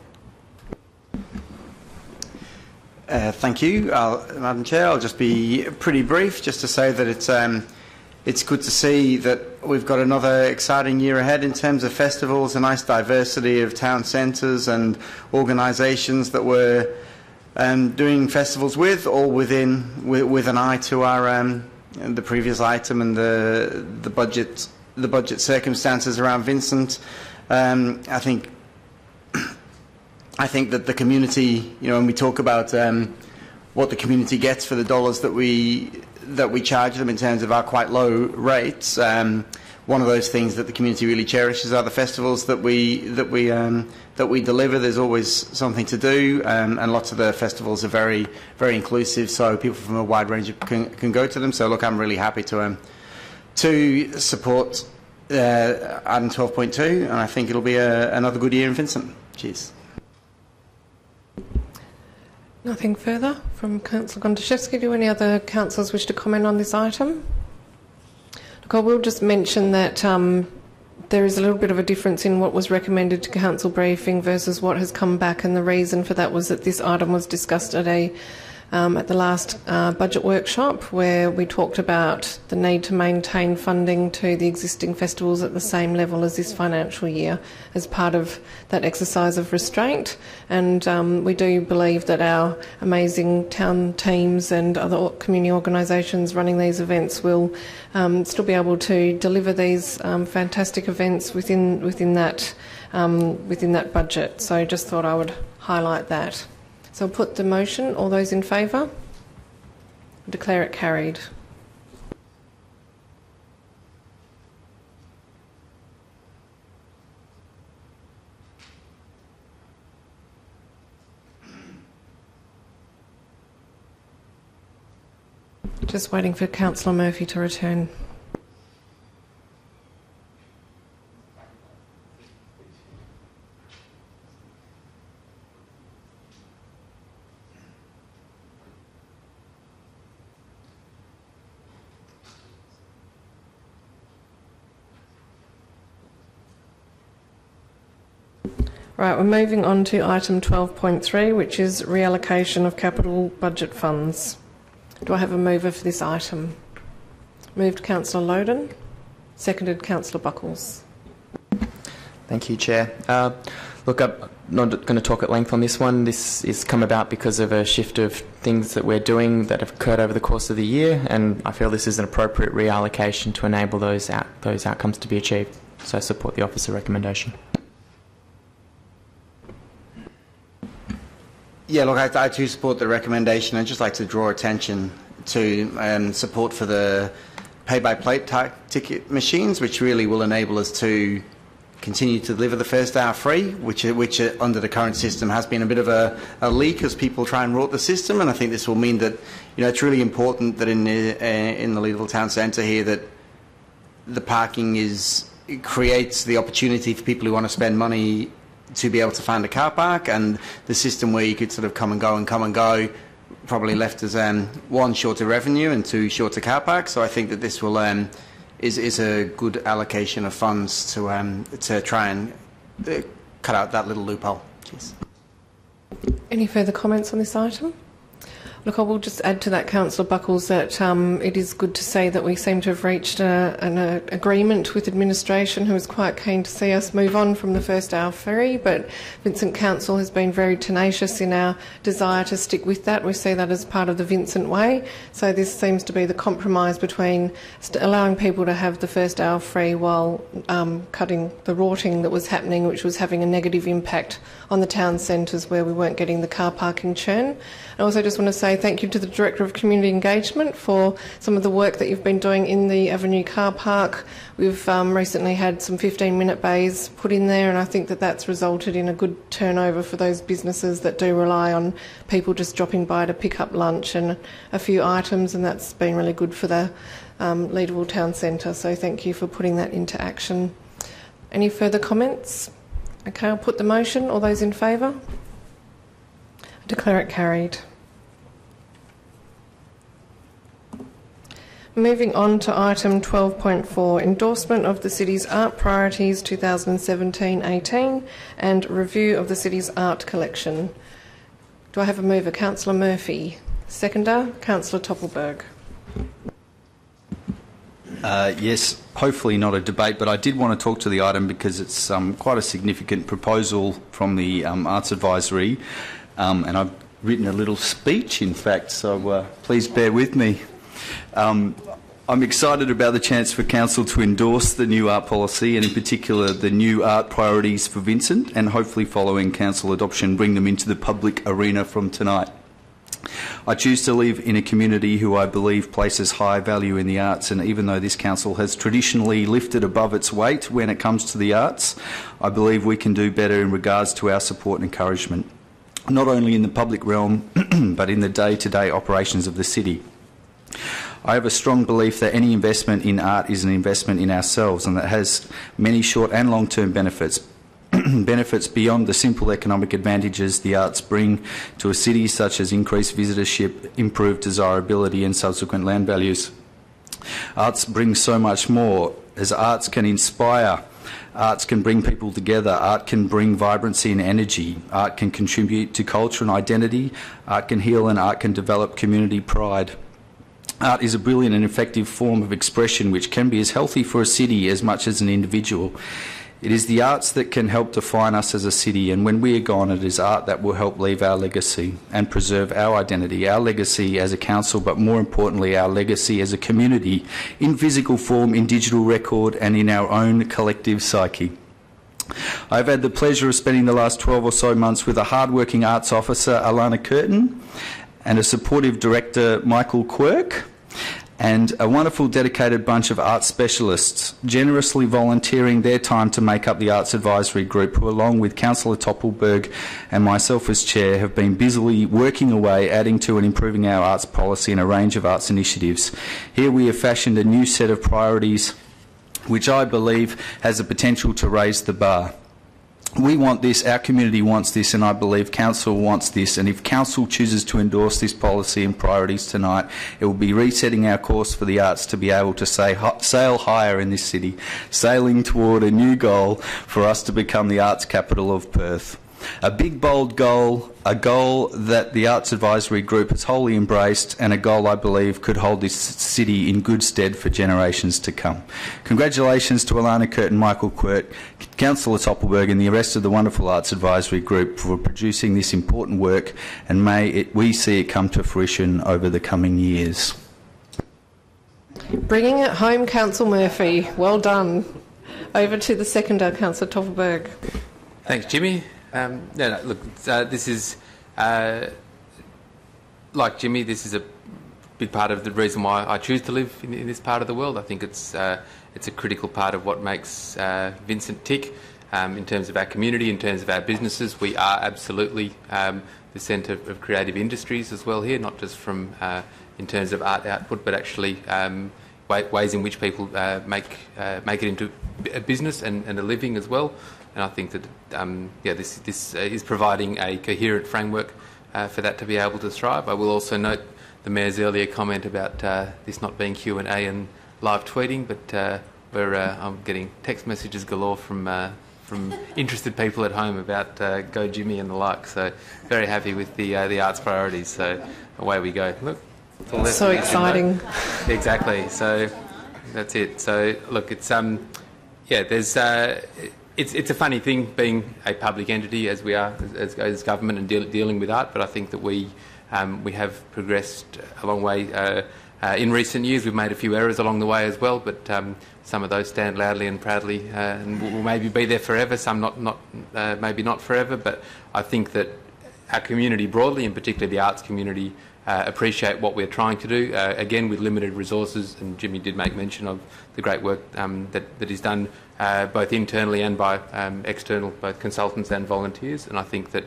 Thank you, Madam Chair. I'll just be pretty brief, just to say that it's good to see that we've got another exciting year ahead in terms of festivals, a nice diversity of town centres and organisations that we're doing festivals with, all with an eye to our the previous item and the budget circumstances around Vincent. I think that the community, when we talk about what the community gets for the dollars that we charge them in terms of our quite low rates, one of those things that the community really cherishes are the festivals that we deliver. There's always something to do, and lots of the festivals are very, very inclusive, so people from a wide range can go to them. So look, I'm really happy to support item 12.2, and I think it'll be another good year in Vincent. Cheers. Nothing further from Councillor Gontaszewski. Do any other councillors wish to comment on this item? Look, I will just mention that there is a little bit of a difference in what was recommended to council briefing versus what has come back, and the reason for that was that this item was discussed at the last budget workshop, where we talked about the need to maintain funding to the existing festivals at the same level as this financial year as part of that exercise of restraint. And we do believe that our amazing town teams and other community organisations running these events will still be able to deliver these fantastic events within that budget. So just thought I would highlight that. So I'll put the motion. All those in favour? Declare it carried. Just waiting for Councillor Murphy to return. Right, we're moving on to item 12.3, which is reallocation of capital budget funds. Do I have a mover for this item? Moved Councillor Loden, seconded Councillor Buckles. Thank you, Chair. Look, I'm not going to talk at length on this one. This is come about because of a shift of things that we're doing that have occurred over the course of the year, and I feel this is an appropriate reallocation to enable those outcomes to be achieved. So I support the officer recommendation. Yeah, look, I too support the recommendation. I'd just like to draw attention to support for the pay-by-plate ticket machines, which really will enable us to continue to deliver the first hour free, which under the current system has been a bit of a leak as people try and rot the system. And I think this will mean that it's really important that in the Leadville Town Centre here that the parking creates the opportunity for people who want to spend money to be able to find a car park, and the system where you could sort of come and go probably left as one, shorter revenue, and two, shorter car parks. So I think that this will is a good allocation of funds to try and cut out that little loophole. Cheers. Any further comments on this item? Look, I will just add to that, Councillor Buckles, that it is good to see that we seem to have reached an agreement with administration, who is quite keen to see us move on from the first hour ferry, but Vincent Council has been very tenacious in our desire to stick with that. We see that as part of the Vincent way. So this seems to be the compromise between allowing people to have the first hour free while cutting the rorting that was happening, which was having a negative impact on the town centres where we weren't getting the car parking churn. I also just want to say say thank you to the Director of Community Engagement for some of the work that you've been doing in the Avenue car park. We've recently had some 15-minute bays put in there, and I think that that's resulted in a good turnover for those businesses that do rely on people just dropping by to pick up lunch and a few items, and that's been really good for the Leederville Town Centre. So thank you for putting that into action. Any further comments? Okay, I'll put the motion. All those in favour? I declare it carried. Moving on to item 12.4, endorsement of the City's Art Priorities 2017-18 and review of the City's art collection. Do I have a mover? Councillor Murphy. Seconder, Councillor Tupple. Yes, hopefully not a debate, but I did want to talk to the item because it's quite a significant proposal from the Arts Advisory, and I've written a little speech, in fact, so please bear with me. I'm excited about the chance for Council to endorse the new art policy and in particular the new art priorities for Vincent, and hopefully following Council adoption bring them into the public arena from tonight. I choose to live in a community who I believe places high value in the arts, and even though this Council has traditionally lifted above its weight when it comes to the arts, I believe we can do better in regards to our support and encouragement, not only in the public realm but in the day-to-day operations of the city. I have a strong belief that any investment in art is an investment in ourselves, and that has many short and long-term benefits. Benefits beyond the simple economic advantages the arts bring to a city, such as increased visitorship, improved desirability and subsequent land values. Arts bring so much more, as arts can inspire, arts can bring people together, art can bring vibrancy and energy, art can contribute to culture and identity, art can heal, and art can develop community pride. Art is a brilliant and effective form of expression which can be as healthy for a city as much as an individual. It is the arts that can help define us as a city, and when we are gone, it is art that will help leave our legacy and preserve our identity, our legacy as a council, but more importantly, our legacy as a community, in physical form, in digital record, and in our own collective psyche. I've had the pleasure of spending the last 12 or so months with a hard-working arts officer, Elana Curtin, and a supportive director, Michael Quark, and a wonderful dedicated bunch of arts specialists, generously volunteering their time to make up the Arts Advisory Group, who along with Councillor Berg and myself as Chair have been busily working away, adding to and improving our arts policy and a range of arts initiatives. Here we have fashioned a new set of priorities which I believe has the potential to raise the bar. We want this, our community wants this, and I believe Council wants this, and if Council chooses to endorse this policy and priorities tonight, it will be resetting our course for the arts to be able to sail higher in this city, sailing toward a new goal for us to become the arts capital of Perth. A big, bold goal, a goal that the Arts Advisory Group has wholly embraced, and a goal I believe could hold this city in good stead for generations to come. Congratulations to Elana Curtin, Michael Quark, Councillor Berg and the rest of the wonderful Arts Advisory Group for producing this important work, and may we see it come to fruition over the coming years. Bringing it home, Councillor Murphy. Well done. Over to the seconder, Councillor Berg. Thanks, Jimmy. This is, like Jimmy, this is a big part of the reason why I choose to live in this part of the world. I think it's a critical part of what makes Vincent tick in terms of our community, in terms of our businesses. We are absolutely the centre of creative industries as well here, not just from in terms of art output, but actually ways in which people make it into a business and a living as well. And I think that this is providing a coherent framework for that to be able to thrive. I will also note the Mayor's earlier comment about this not being Q&A and live tweeting, but I'm getting text messages galore from interested people at home about Go Jimmy and the like. So very happy with the arts priorities. So away we go. Look, so exciting. Exactly. So that's it. So look, it's there's. It's a funny thing being a public entity as we are as government and dealing with art, but I think that we have progressed a long way in recent years. We've made a few errors along the way as well, but some of those stand loudly and proudly and will maybe be there forever. Some maybe not forever, but I think that our community broadly, and particularly the arts community, appreciate what we're trying to do. Again, with limited resources, and Jimmy did make mention of the great work that is done both internally and by external, both consultants and volunteers. And I think that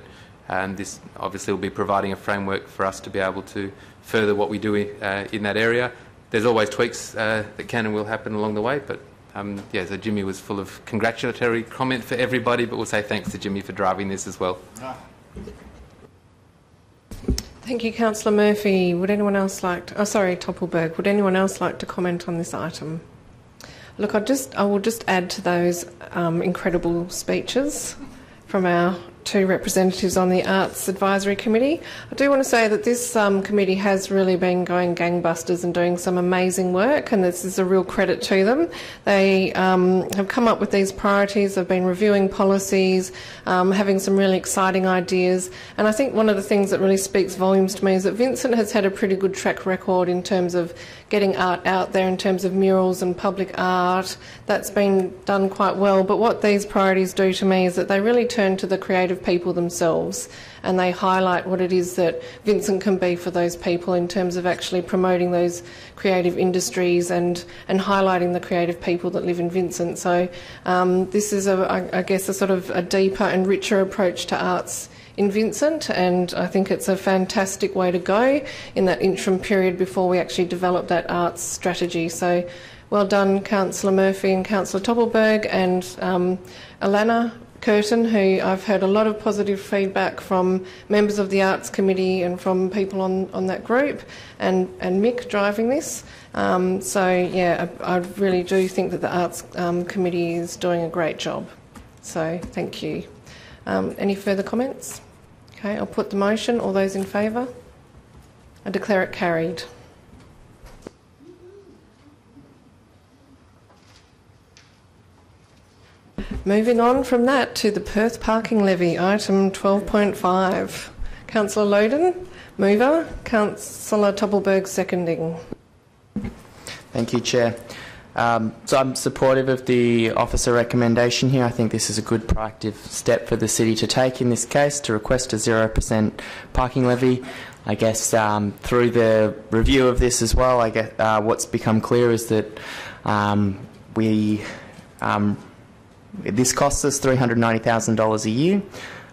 this obviously will be providing a framework for us to be able to further what we do in that area. There's always tweaks that can and will happen along the way, but yeah, so Jimmy was full of congratulatory comment for everybody, but we'll say thanks to Jimmy for driving this as well. Thank you, Councillor Murphy. Would anyone else like to... Oh, sorry, Berg. Would anyone else like to comment on this item? Look, I will just add to those incredible speeches from our two representatives on the Arts Advisory Committee. I do want to say that this committee has really been going gangbusters and doing some amazing work, and this is a real credit to them. They have come up with these priorities, they've been reviewing policies, having some really exciting ideas, and I think one of the things that really speaks volumes to me is that Vincent has had a pretty good track record in terms of getting art out there, in terms of murals and public art. That's been done quite well, but what these priorities do to me is that they really turn to the creative people themselves, and they highlight what it is that Vincent can be for those people in terms of actually promoting those creative industries and highlighting the creative people that live in Vincent. So this is, I guess, a sort of a deeper and richer approach to arts in Vincent, and I think it's a fantastic way to go in that interim period before we actually develop that arts strategy. So well done, Councillor Murphy and Councillor Toppelberg, and Elana, Curtin, who I've heard a lot of positive feedback from members of the Arts Committee and from people on that group, and Mick driving this. So yeah, I really do think that the Arts Committee is doing a great job. So thank you. Any further comments? Okay, I'll put the motion. All those in favour? I declare it carried. Moving on from that to the Perth parking levy, item 12.5. Councillor Loden, mover. Councillor Toppelberg, seconding. Thank you, Chair. So I'm supportive of the officer recommendation here. I think this is a good proactive step for the city to take in this case, to request a 0% parking levy. I guess through the review of this as well, I guess what's become clear is that this costs us $390,000 a year.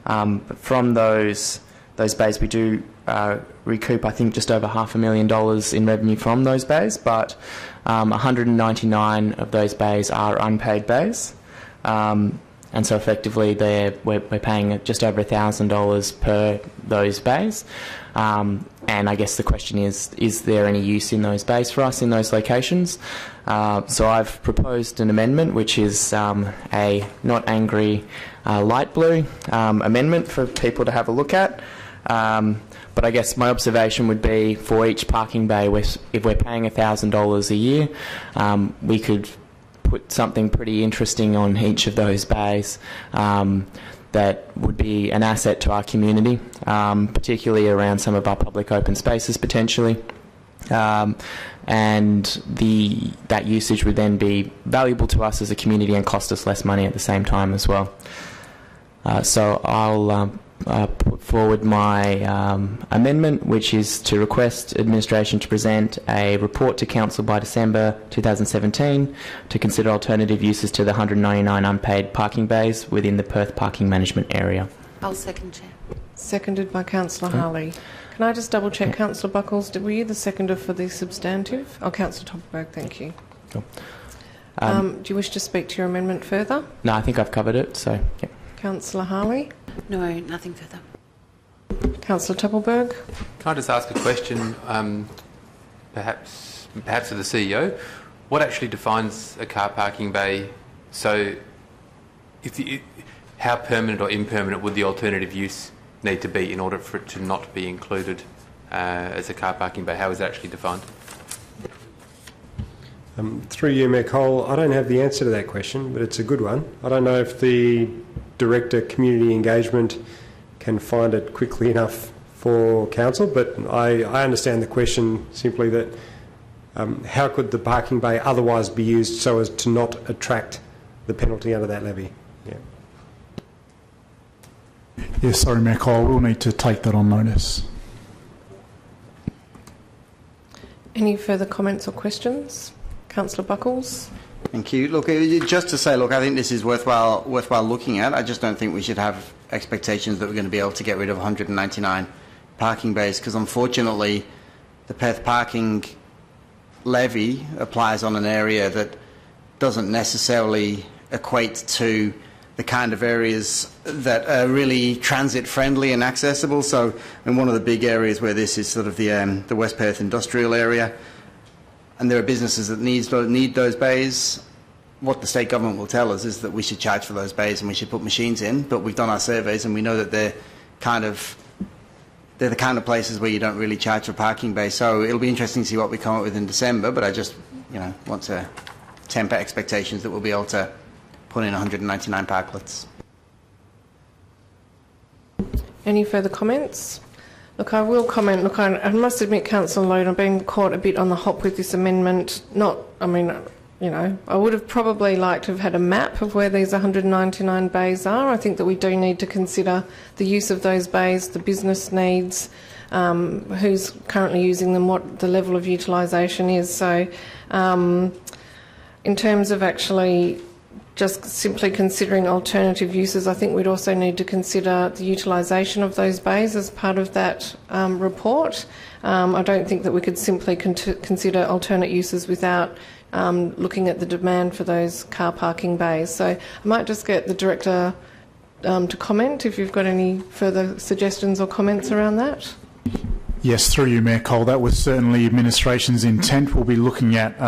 But from those bays, we do recoup, I think, just over $500,000 in revenue from those bays, but 199 of those bays are unpaid bays. And so effectively we're paying just over $1,000 per those bays. And I guess the question is there any use in those bays for us in those locations? So I've proposed an amendment which is a not angry light blue amendment for people to have a look at. But I guess my observation would be for each parking bay, if we're paying $1,000 a year, we could put something pretty interesting on each of those bays that would be an asset to our community, particularly around some of our public open spaces potentially. And that usage would then be valuable to us as a community and cost us less money at the same time as well. So I'll put forward my amendment, which is to request administration to present a report to Council by December 2017 to consider alternative uses to the 199 unpaid parking bays within the Perth parking management area. I'll second, Chair. Seconded by Councillor Harley. Can I just double check, Councillor Buckles, were you the seconder for the substantive? Oh, Councillor Toppelberg, thank you. Cool. Do you wish to speak to your amendment further? No, I think I've covered it, so yeah. Councillor Harley? No, nothing further. Councillor Toppelberg? Can I just ask a question, perhaps to the CEO? What actually defines a car parking bay? So how permanent or impermanent would the alternative use need to be in order for it to not be included as a car parking bay? How is it actually defined? Through you, Mayor Cole, I don't have the answer to that question, but it's a good one. I don't know if the Director Community Engagement can find it quickly enough for Council, but I understand the question simply that how could the parking bay otherwise be used so as to not attract the penalty under that levy? Yeah. Yes, sorry, Mayor Cole, we'll need to take that on notice. Any further comments or questions? Councillor Buckles. Thank you. Look, just to say, look, I think this is worthwhile looking at. I just don't think we should have expectations that we're going to be able to get rid of 199 parking bays, because unfortunately the Perth parking levy applies on an area that doesn't necessarily equate to the kind of areas that are really transit friendly and accessible. So, and one of the big areas where this is sort of the West Perth industrial area, and there are businesses that need those bays. What the state government will tell us is that we should charge for those bays and we should put machines in, but we've done our surveys and we know that they're the kind of places where you don't really charge for parking bays. So it'll be interesting to see what we come up with in December, but I just want to temper expectations that we'll be able to put in 199 parklets. Any further comments? Look, I will comment. Look, I must admit, Councillor Loden, I've been caught a bit on the hop with this amendment. I would have probably liked to have had a map of where these 199 bays are. I think that we do need to consider the use of those bays, the business needs, who's currently using them, what the level of utilisation is. So in terms of actually just simply considering alternative uses, I think we'd also need to consider the utilisation of those bays as part of that report. I don't think that we could simply consider alternate uses without looking at the demand for those car parking bays. So I might just get the Director to comment if you've got any further suggestions or comments around that. Yes, through you, Mayor Cole. That was certainly administration's intent. We'll be looking at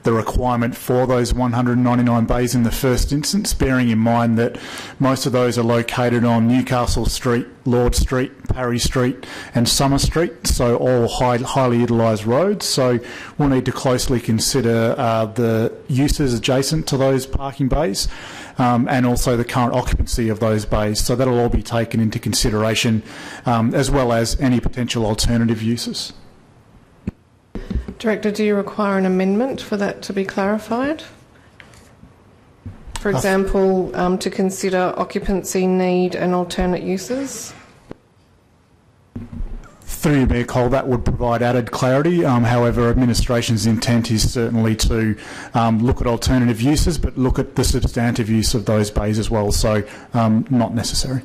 the requirement for those 199 bays in the first instance, bearing in mind that most of those are located on Newcastle Street, Lord Street, Parry Street and Summer Street, so all highly utilised roads. So we'll need to closely consider the uses adjacent to those parking bays and also the current occupancy of those bays. So that'll all be taken into consideration, as well as any potential alternative uses. Director, do you require an amendment for that to be clarified? For example, to consider occupancy, need and alternate uses? Through you, Mayor Cole, that would provide added clarity. However, administration's intent is certainly to look at alternative uses, but look at the substantive use of those bays as well, so not necessary.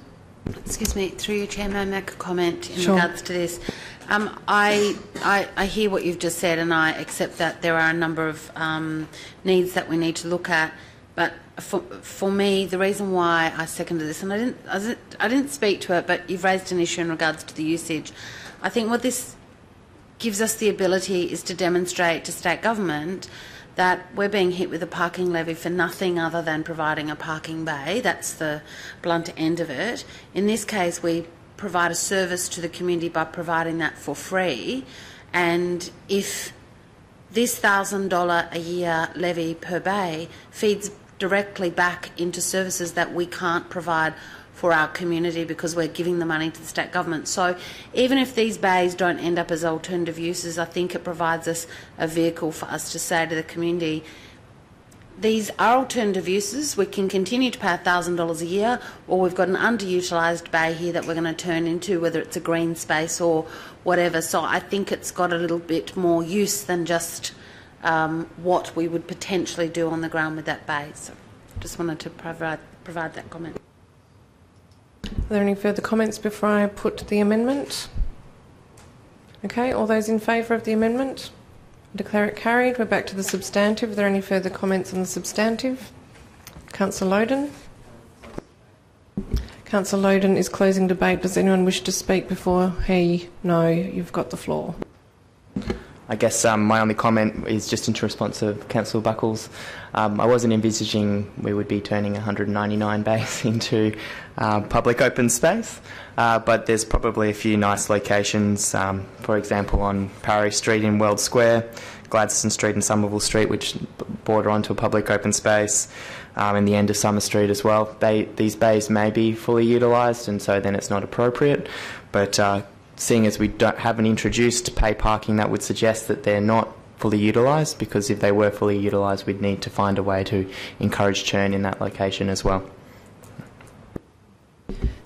Excuse me, through you, Chair, may I make a comment in Sure. regards to this? I hear what you've just said, and I accept that there are a number of needs that we need to look at. But for me, the reason why I seconded this, and I didn't speak to it, but you've raised an issue in regards to the usage. I think what this gives us the ability is to demonstrate to state government that we're being hit with a parking levy for nothing other than providing a parking bay. That's the blunt end of it. In this case, we provide a service to the community by providing that for free. And if this $1,000 a year levy per bay feeds directly back into services that we can't provide for our community because we're giving the money to the state government. So even if these bays don't end up as alternative uses, I think it provides us a vehicle for us to say to the community, these are alternative uses. We can continue to pay $1,000 a year, or we've got an underutilised bay here that we're going to turn into, whether it's a green space or whatever. So I think it's got a little bit more use than just what we would potentially do on the ground with that bay. So just wanted to provide that comment. Are there any further comments before I put the amendment? Okay, all those in favour of the amendment? Declare it carried. We're back to the substantive. Are there any further comments on the substantive? Councillor Loden. Councillor Loden is closing debate. Does anyone wish to speak before he? No, you've got the floor. I guess my only comment is just into response to Councillor Buckles. I wasn't envisaging we would be turning 199 bays into public open space, but there's probably a few nice locations, for example on Parry Street in World Square, Gladstone Street and Somerville Street, which border onto a public open space, and the end of Summer Street as well. These bays may be fully utilised, and so then it's not appropriate, but seeing as we haven't introduced pay parking, that would suggest that they're not fully utilised, because if they were fully utilised, we'd need to find a way to encourage churn in that location as well.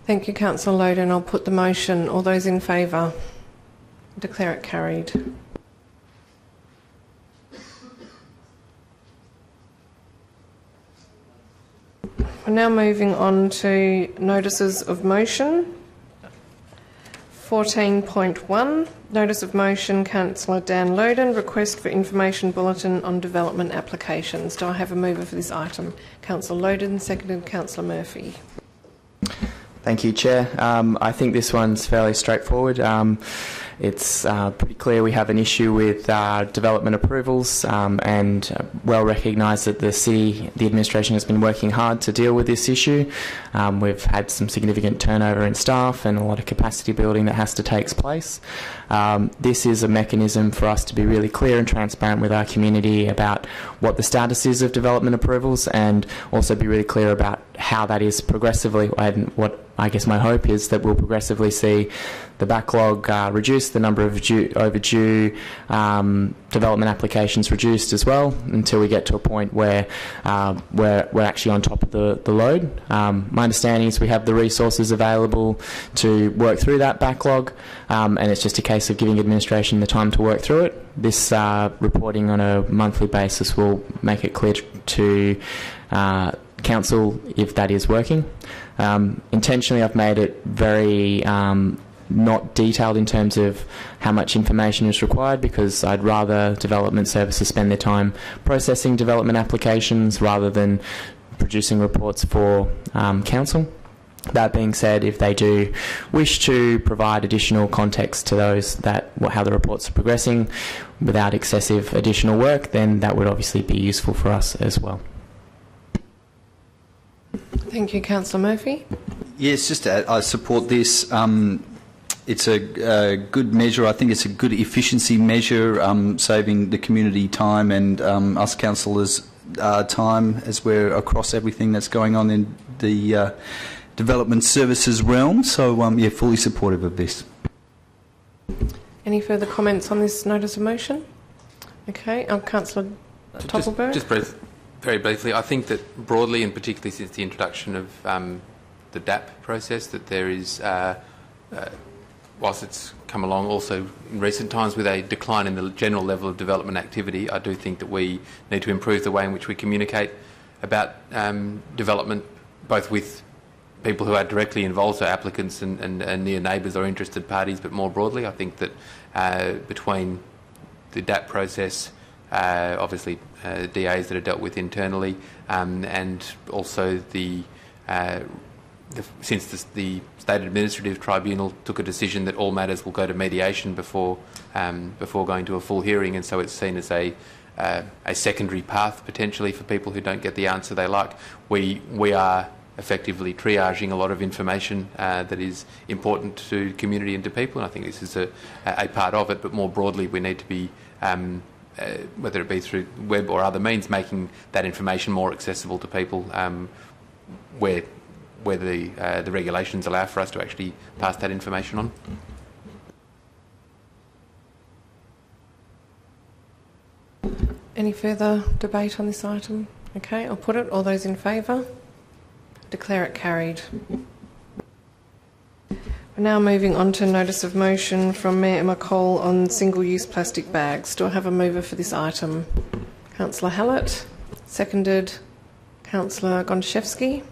Thank you, Councillor Loden. I'll put the motion. All those in favour? Declare it carried. We're now moving on to notices of motion. 14.1, notice of motion, Councillor Dan Loden, request for information bulletin on development applications. Do I have a mover for this item? Councillor Loden, seconded Councillor Murphy. Thank you, Chair. I think this one's fairly straightforward. It's pretty clear we have an issue with development approvals, and well recognised that the administration has been working hard to deal with this issue. We've had some significant turnover in staff and a lot of capacity building that has to take place. This is a mechanism for us to be really clear and transparent with our community about what the status is of development approvals, and also be really clear about how that is progressively, and what I guess my hope is that we'll progressively see the backlog reduce, the number of overdue development applications reduced as well, until we get to a point where we're actually on top of the load. My understanding is we have the resources available to work through that backlog, and it's just a case of giving administration the time to work through it. This reporting on a monthly basis will make it clear to Council if that is working. Intentionally, I've made it very not detailed in terms of how much information is required, because I'd rather development services spend their time processing development applications rather than producing reports for Council. That being said, if they do wish to provide additional context to those, how the reports are progressing without excessive additional work, then that would obviously be useful for us as well. Thank you, Councillor Murphy. Yes, just I support this. It's a good measure. I think it's a good efficiency measure, saving the community time and us councillors time as we're across everything that's going on in the development services realm. So, yeah, fully supportive of this. Any further comments on this notice of motion? Okay, Councillor Tupple. Just very briefly, I think that broadly, and particularly since the introduction of the DAP process, that there is, whilst it's come along also in recent times with a decline in the general level of development activity, I do think that we need to improve the way in which we communicate about development, both with people who are directly involved, so applicants and near neighbours or interested parties, but more broadly, I think that between the DAP process, obviously DAs that are dealt with internally, and also since the State Administrative Tribunal took a decision that all matters will go to mediation before going to a full hearing, and so it's seen as a secondary path potentially for people who don't get the answer they like. We are effectively triaging a lot of information that is important to community and to people, and I think this is a part of it, but more broadly we need to be whether it be through web or other means, making that information more accessible to people, where the regulations allow for us to actually pass that information on. Any further debate on this item? Okay, I'll put it. All those in favour? Declare it carried. We're now moving on to notice of motion from Mayor McCall on single-use plastic bags. Do I have a mover for this item? Councillor Hallett, seconded Councillor Gondaszewski.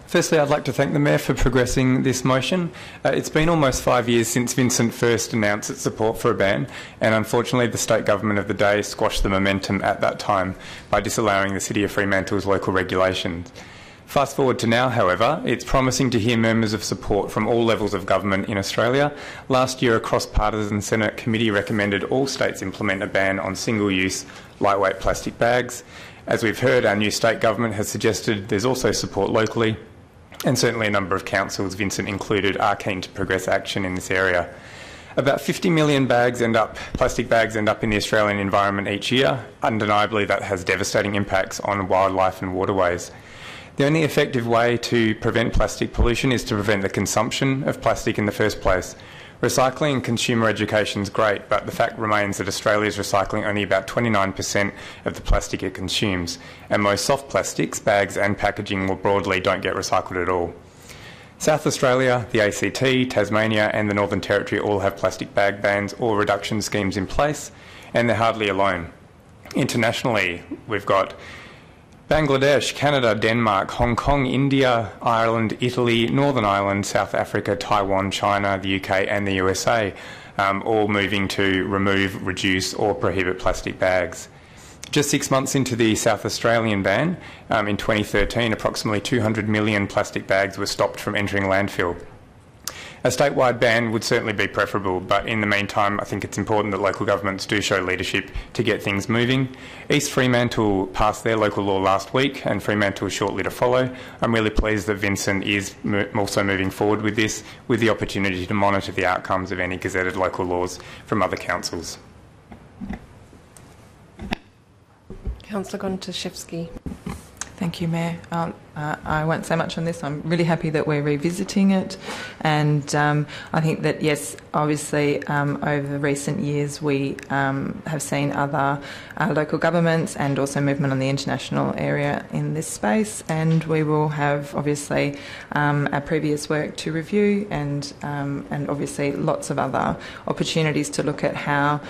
Firstly, I'd like to thank the Mayor for progressing this motion. It's been almost 5 years since Vincent first announced its support for a ban, and unfortunately the state government of the day squashed the momentum at that time by disallowing the City of Fremantle's local regulations. Fast forward to now, however, it's promising to hear murmurs of support from all levels of government in Australia. Last year, a cross-partisan Senate committee recommended all states implement a ban on single-use lightweight plastic bags. As we've heard, our new state government has suggested there's also support locally, and certainly a number of councils, Vincent included, are keen to progress action in this area. About 50 million plastic bags end up in the Australian environment each year. Undeniably, that has devastating impacts on wildlife and waterways. The only effective way to prevent plastic pollution is to prevent the consumption of plastic in the first place. Recycling and consumer education is great, but the fact remains that Australia is recycling only about 29% of the plastic it consumes, and most soft plastics, bags and packaging more broadly don't get recycled at all. South Australia, the ACT, Tasmania and the Northern Territory all have plastic bag bans or reduction schemes in place, and they're hardly alone. Internationally, we've got Bangladesh, Canada, Denmark, Hong Kong, India, Ireland, Italy, Northern Ireland, South Africa, Taiwan, China, the UK and the USA, all moving to remove, reduce or prohibit plastic bags. Just 6 months into the South Australian ban, in 2013, approximately 200 million plastic bags were stopped from entering landfill. A statewide ban would certainly be preferable, but in the meantime, I think it's important that local governments do show leadership to get things moving. East Fremantle passed their local law last week, and Fremantle is shortly to follow. I'm really pleased that Vincent is also moving forward with this, with the opportunity to monitor the outcomes of any gazetted local laws from other councils. Councillor Gontaszewski. Thank you, Mayor. I won't say much on this. I'm really happy that we're revisiting it, and I think that, yes, obviously over recent years we have seen other local governments and also movement on the international area in this space, and we will have obviously our previous work to review and obviously lots of other opportunities to look at how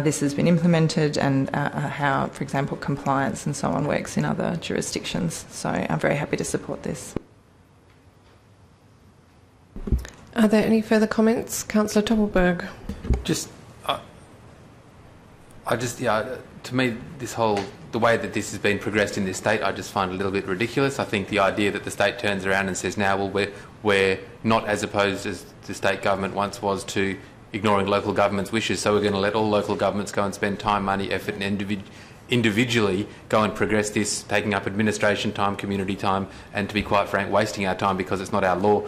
this has been implemented and how, for example, compliance and so on works in other jurisdictions. So I'm very happy to support this. Are there any further comments? Councillor Tupple. To me, the way that this has been progressed in this state, I just find a little bit ridiculous. I think the idea that the state turns around and says, now, well, we're not as opposed as the state government once was to ignoring local government's wishes, so we're going to let all local governments go and spend time, money, effort and individually go and progress this, taking up administration time, community time, and to be quite frank, wasting our time because it's not our law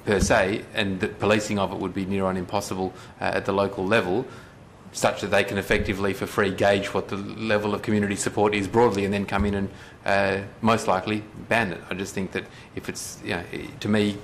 per se, and the policing of it would be near on impossible at the local level, such that they can effectively for free gauge what the level of community support is broadly and then come in and most likely ban it. I just think that if it's, to me,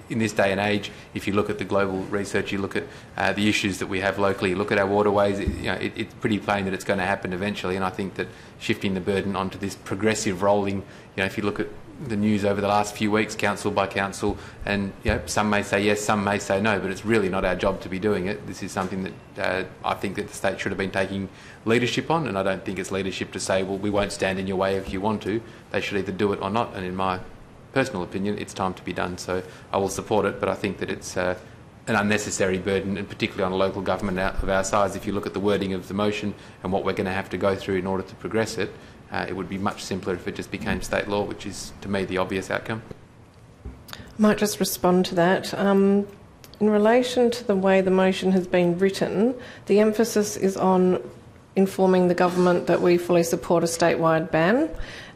in this day and age, if you look at the global research, you look at the issues that we have locally, you look at our waterways, it's pretty plain that it's going to happen eventually, and I think that shifting the burden onto this progressive rolling, if you look at the news over the last few weeks, council by council, and some may say yes, some may say no, but it's really not our job to be doing it. This is something that I think that the state should have been taking leadership on, and I don't think it's leadership to say, well, we won't stand in your way if you want to. They should either do it or not, and in my personal opinion, it's time to be done. So I will support it, but I think that it's an unnecessary burden, and particularly on a local government of our size. If you look at the wording of the motion and what we're going to have to go through in order to progress it, it would be much simpler if it just became state law, which is, to me, the obvious outcome. I might just respond to that. In relation to the way the motion has been written, the emphasis is on informing the government that we fully support a statewide ban,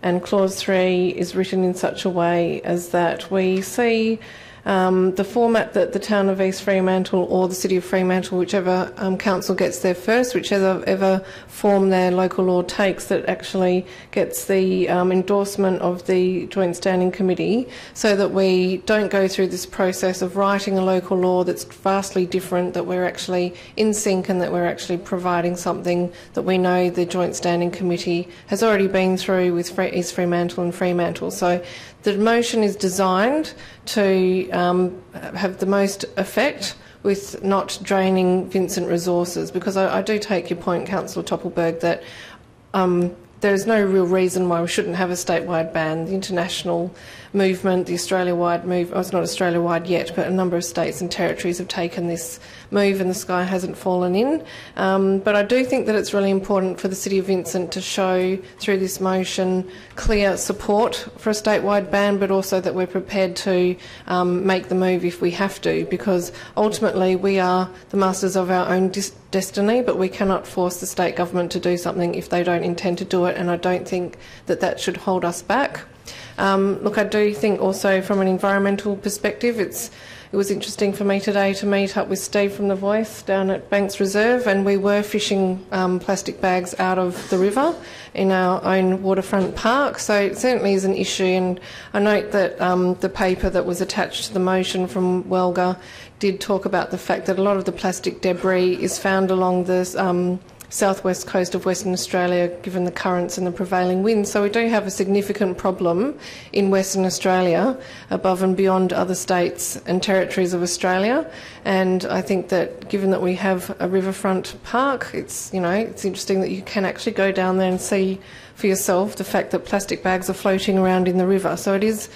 and Clause 3 is written in such a way as that we see the format that the town of East Fremantle or the city of Fremantle, whichever council gets there first, whichever form their local law takes, that actually gets the endorsement of the Joint Standing Committee, so that we don't go through this process of writing a local law that's vastly different, that we're actually in sync and that we're actually providing something that we know the Joint Standing Committee has already been through with East Fremantle and Fremantle. So the motion is designed to have the most effect with not draining Vincent resources, because I do take your point, Councillor Tupple, that there is no real reason why we shouldn't have a statewide ban. The international movement, the Australia-wide move, it's not Australia-wide yet, but a number of states and territories have taken this move and the sky hasn't fallen in. But I do think that it's really important for the City of Vincent to show through this motion clear support for a statewide ban, but also that we're prepared to make the move if we have to, because ultimately we are the masters of our own destiny, but we cannot force the state government to do something if they don't intend to do it, and I don't think that that should hold us back. Look, I do think also from an environmental perspective, it was interesting for me today to meet up with Steve from The Voice down at Banks Reserve, and we were fishing plastic bags out of the river in our own waterfront park, so it certainly is an issue. And I note that the paper that was attached to the motion from Welga did talk about the fact that a lot of the plastic debris is found along the southwest coast of Western Australia, given the currents and the prevailing winds. So we do have a significant problem in Western Australia, above and beyond other states and territories of Australia. And I think that given that we have a riverfront park, it's interesting that you can actually go down there and see for yourself the fact that plastic bags are floating around in the river. So it is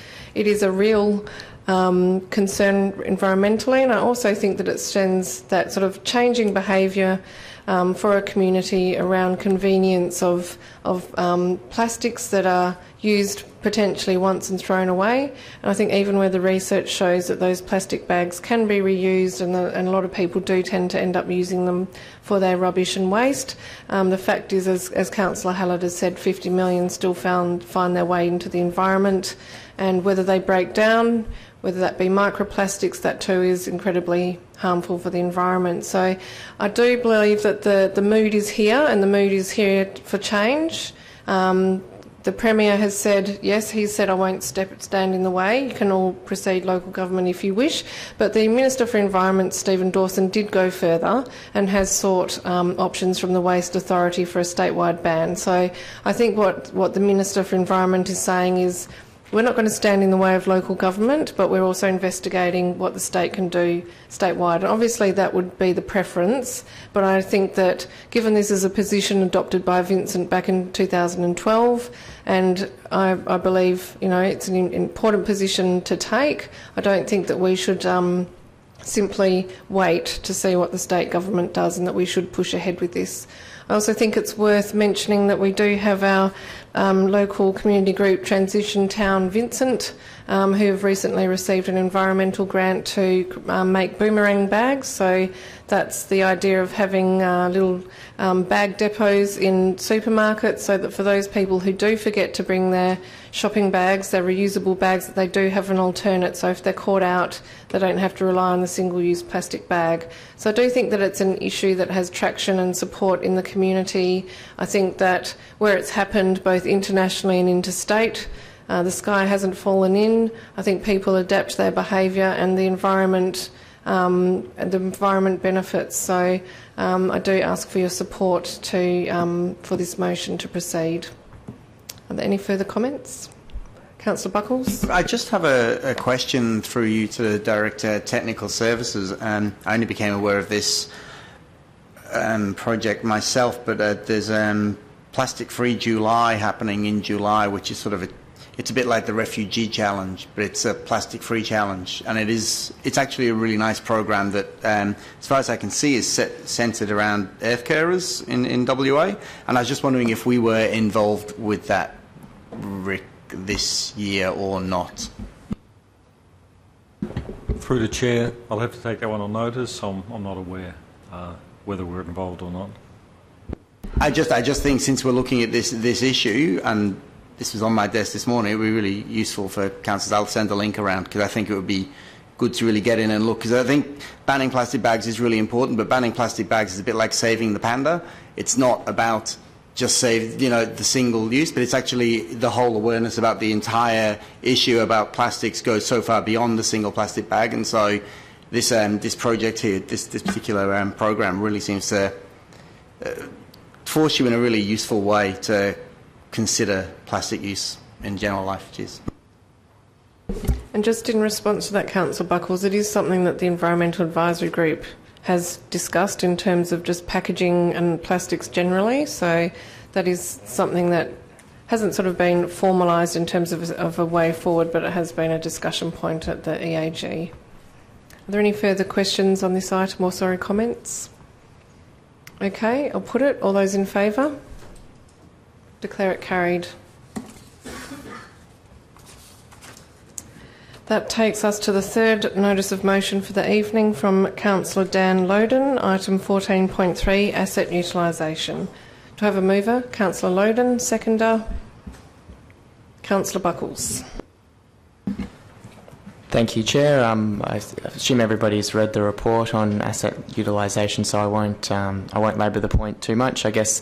a real concern environmentally, and I also think that it sends that sort of changing behaviour for a community around convenience of plastics that are used potentially once and thrown away. And I think even where the research shows that those plastic bags can be reused, and a lot of people do tend to end up using them for their rubbish and waste, the fact is, as Councillor Hallett has said, 50 million still find their way into the environment, and whether they break down, whether that be microplastics, that too is incredibly harmful for the environment. So I do believe that the mood is here, and the mood is here for change. The Premier has said, yes, he said, I won't stand in the way. You can all proceed local government if you wish. But the Minister for Environment, Stephen Dawson, did go further and has sought options from the Waste Authority for a statewide ban. So I think what the Minister for Environment is saying is, we're not going to stand in the way of local government, but we're also investigating what the state can do statewide. And obviously that would be the preference, but I think that given this is a position adopted by Vincent back in 2012, and I believe it's an important position to take, I don't think that we should simply wait to see what the state government does, and that we should push ahead with this. I also think it's worth mentioning that we do have our local community group Transition Town Vincent, who have recently received an environmental grant to make boomerang bags. So that's the idea of having little bag depots in supermarkets, so that for those people who do forget to bring their shopping bags, their reusable bags, that they do have an alternate. So if they're caught out, they don't have to rely on the single-use plastic bag. So I do think that it's an issue that has traction and support in the community. I think that where it's happened both internationally and interstate, the sky hasn't fallen in. I think people adapt their behaviour, and the environment benefits. So I do ask for your support for this motion to proceed. Are there any further comments? Councillor Buckles? I just have a question through you to the Director of Technical Services. I only became aware of this project myself, but there's Plastic Free July happening in July, which is sort of it's a bit like the Refugee Challenge, but it's a plastic-free challenge, and it's actually a really nice program that, as far as I can see, is centred around earth carers in WA. And I was just wondering if we were involved with that, Rick, this year or not. Through the chair, I'll have to take that one on notice. I'm not aware whether we're involved or not. I just think, since we're looking at this issue, and this was on my desk this morning, it would be really useful for councillors. I'll send a link around, because I think it would be good to really get in and look, because I think banning plastic bags is really important, but banning plastic bags is a bit like saving the panda. It's not about just the single use, but it's actually the whole awareness about the entire issue about plastics goes so far beyond the single plastic bag. And so this project here, this particular program really seems to force you in a really useful way to consider plastic use in general life. Cheers. And just in response to that, Councillor Buckles, it is something that the Environmental Advisory Group has discussed in terms of just packaging and plastics generally. So that is something that hasn't sort of been formalised in terms of a way forward, but it has been a discussion point at the EAG. Are there any further questions on this item or, comments? Okay, I'll put it. All those in favour? Declare it carried. That takes us to the third notice of motion for the evening from Councillor Dan Loden, item 14.3, asset utilisation. Do I have a mover? Councillor Loden. Seconder? Councillor Buckles. Thank you, Chair. I assume everybody's read the report on asset utilisation, so I won't labour the point too much. I guess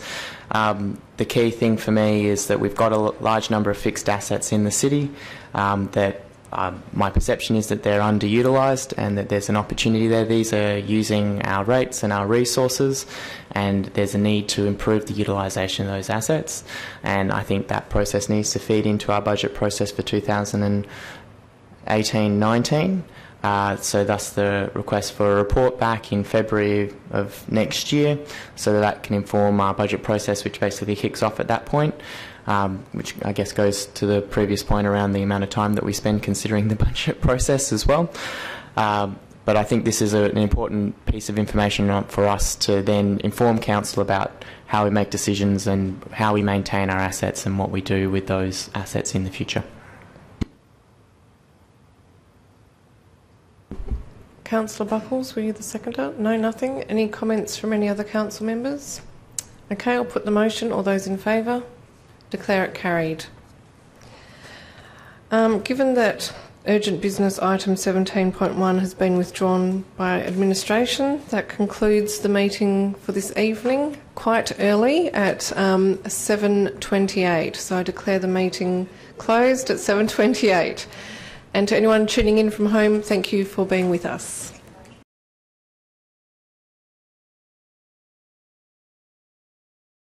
the key thing for me is that we've got a large number of fixed assets in the city that my perception is that they're underutilised and that there's an opportunity there. These are using our rates and our resources, and there's a need to improve the utilisation of those assets. And I think that process needs to feed into our budget process for 2018-19. So thus the request for a report back in February of next year, so that can inform our budget process, which basically kicks off at that point. Which I guess goes to the previous point around the amount of time that we spend considering the budget process as well. But I think this is an important piece of information for us to then inform Council about how we make decisions and how we maintain our assets and what we do with those assets in the future. Councillor Buckles, were you the seconder? No, nothing. Any comments from any other council members? Okay, I'll put the motion. All those in favour? Declare it carried. Given that urgent business item 17.1 has been withdrawn by administration, that concludes the meeting for this evening, quite early at 7:28. So I declare the meeting closed at 7:28. And to anyone tuning in from home, thank you for being with us.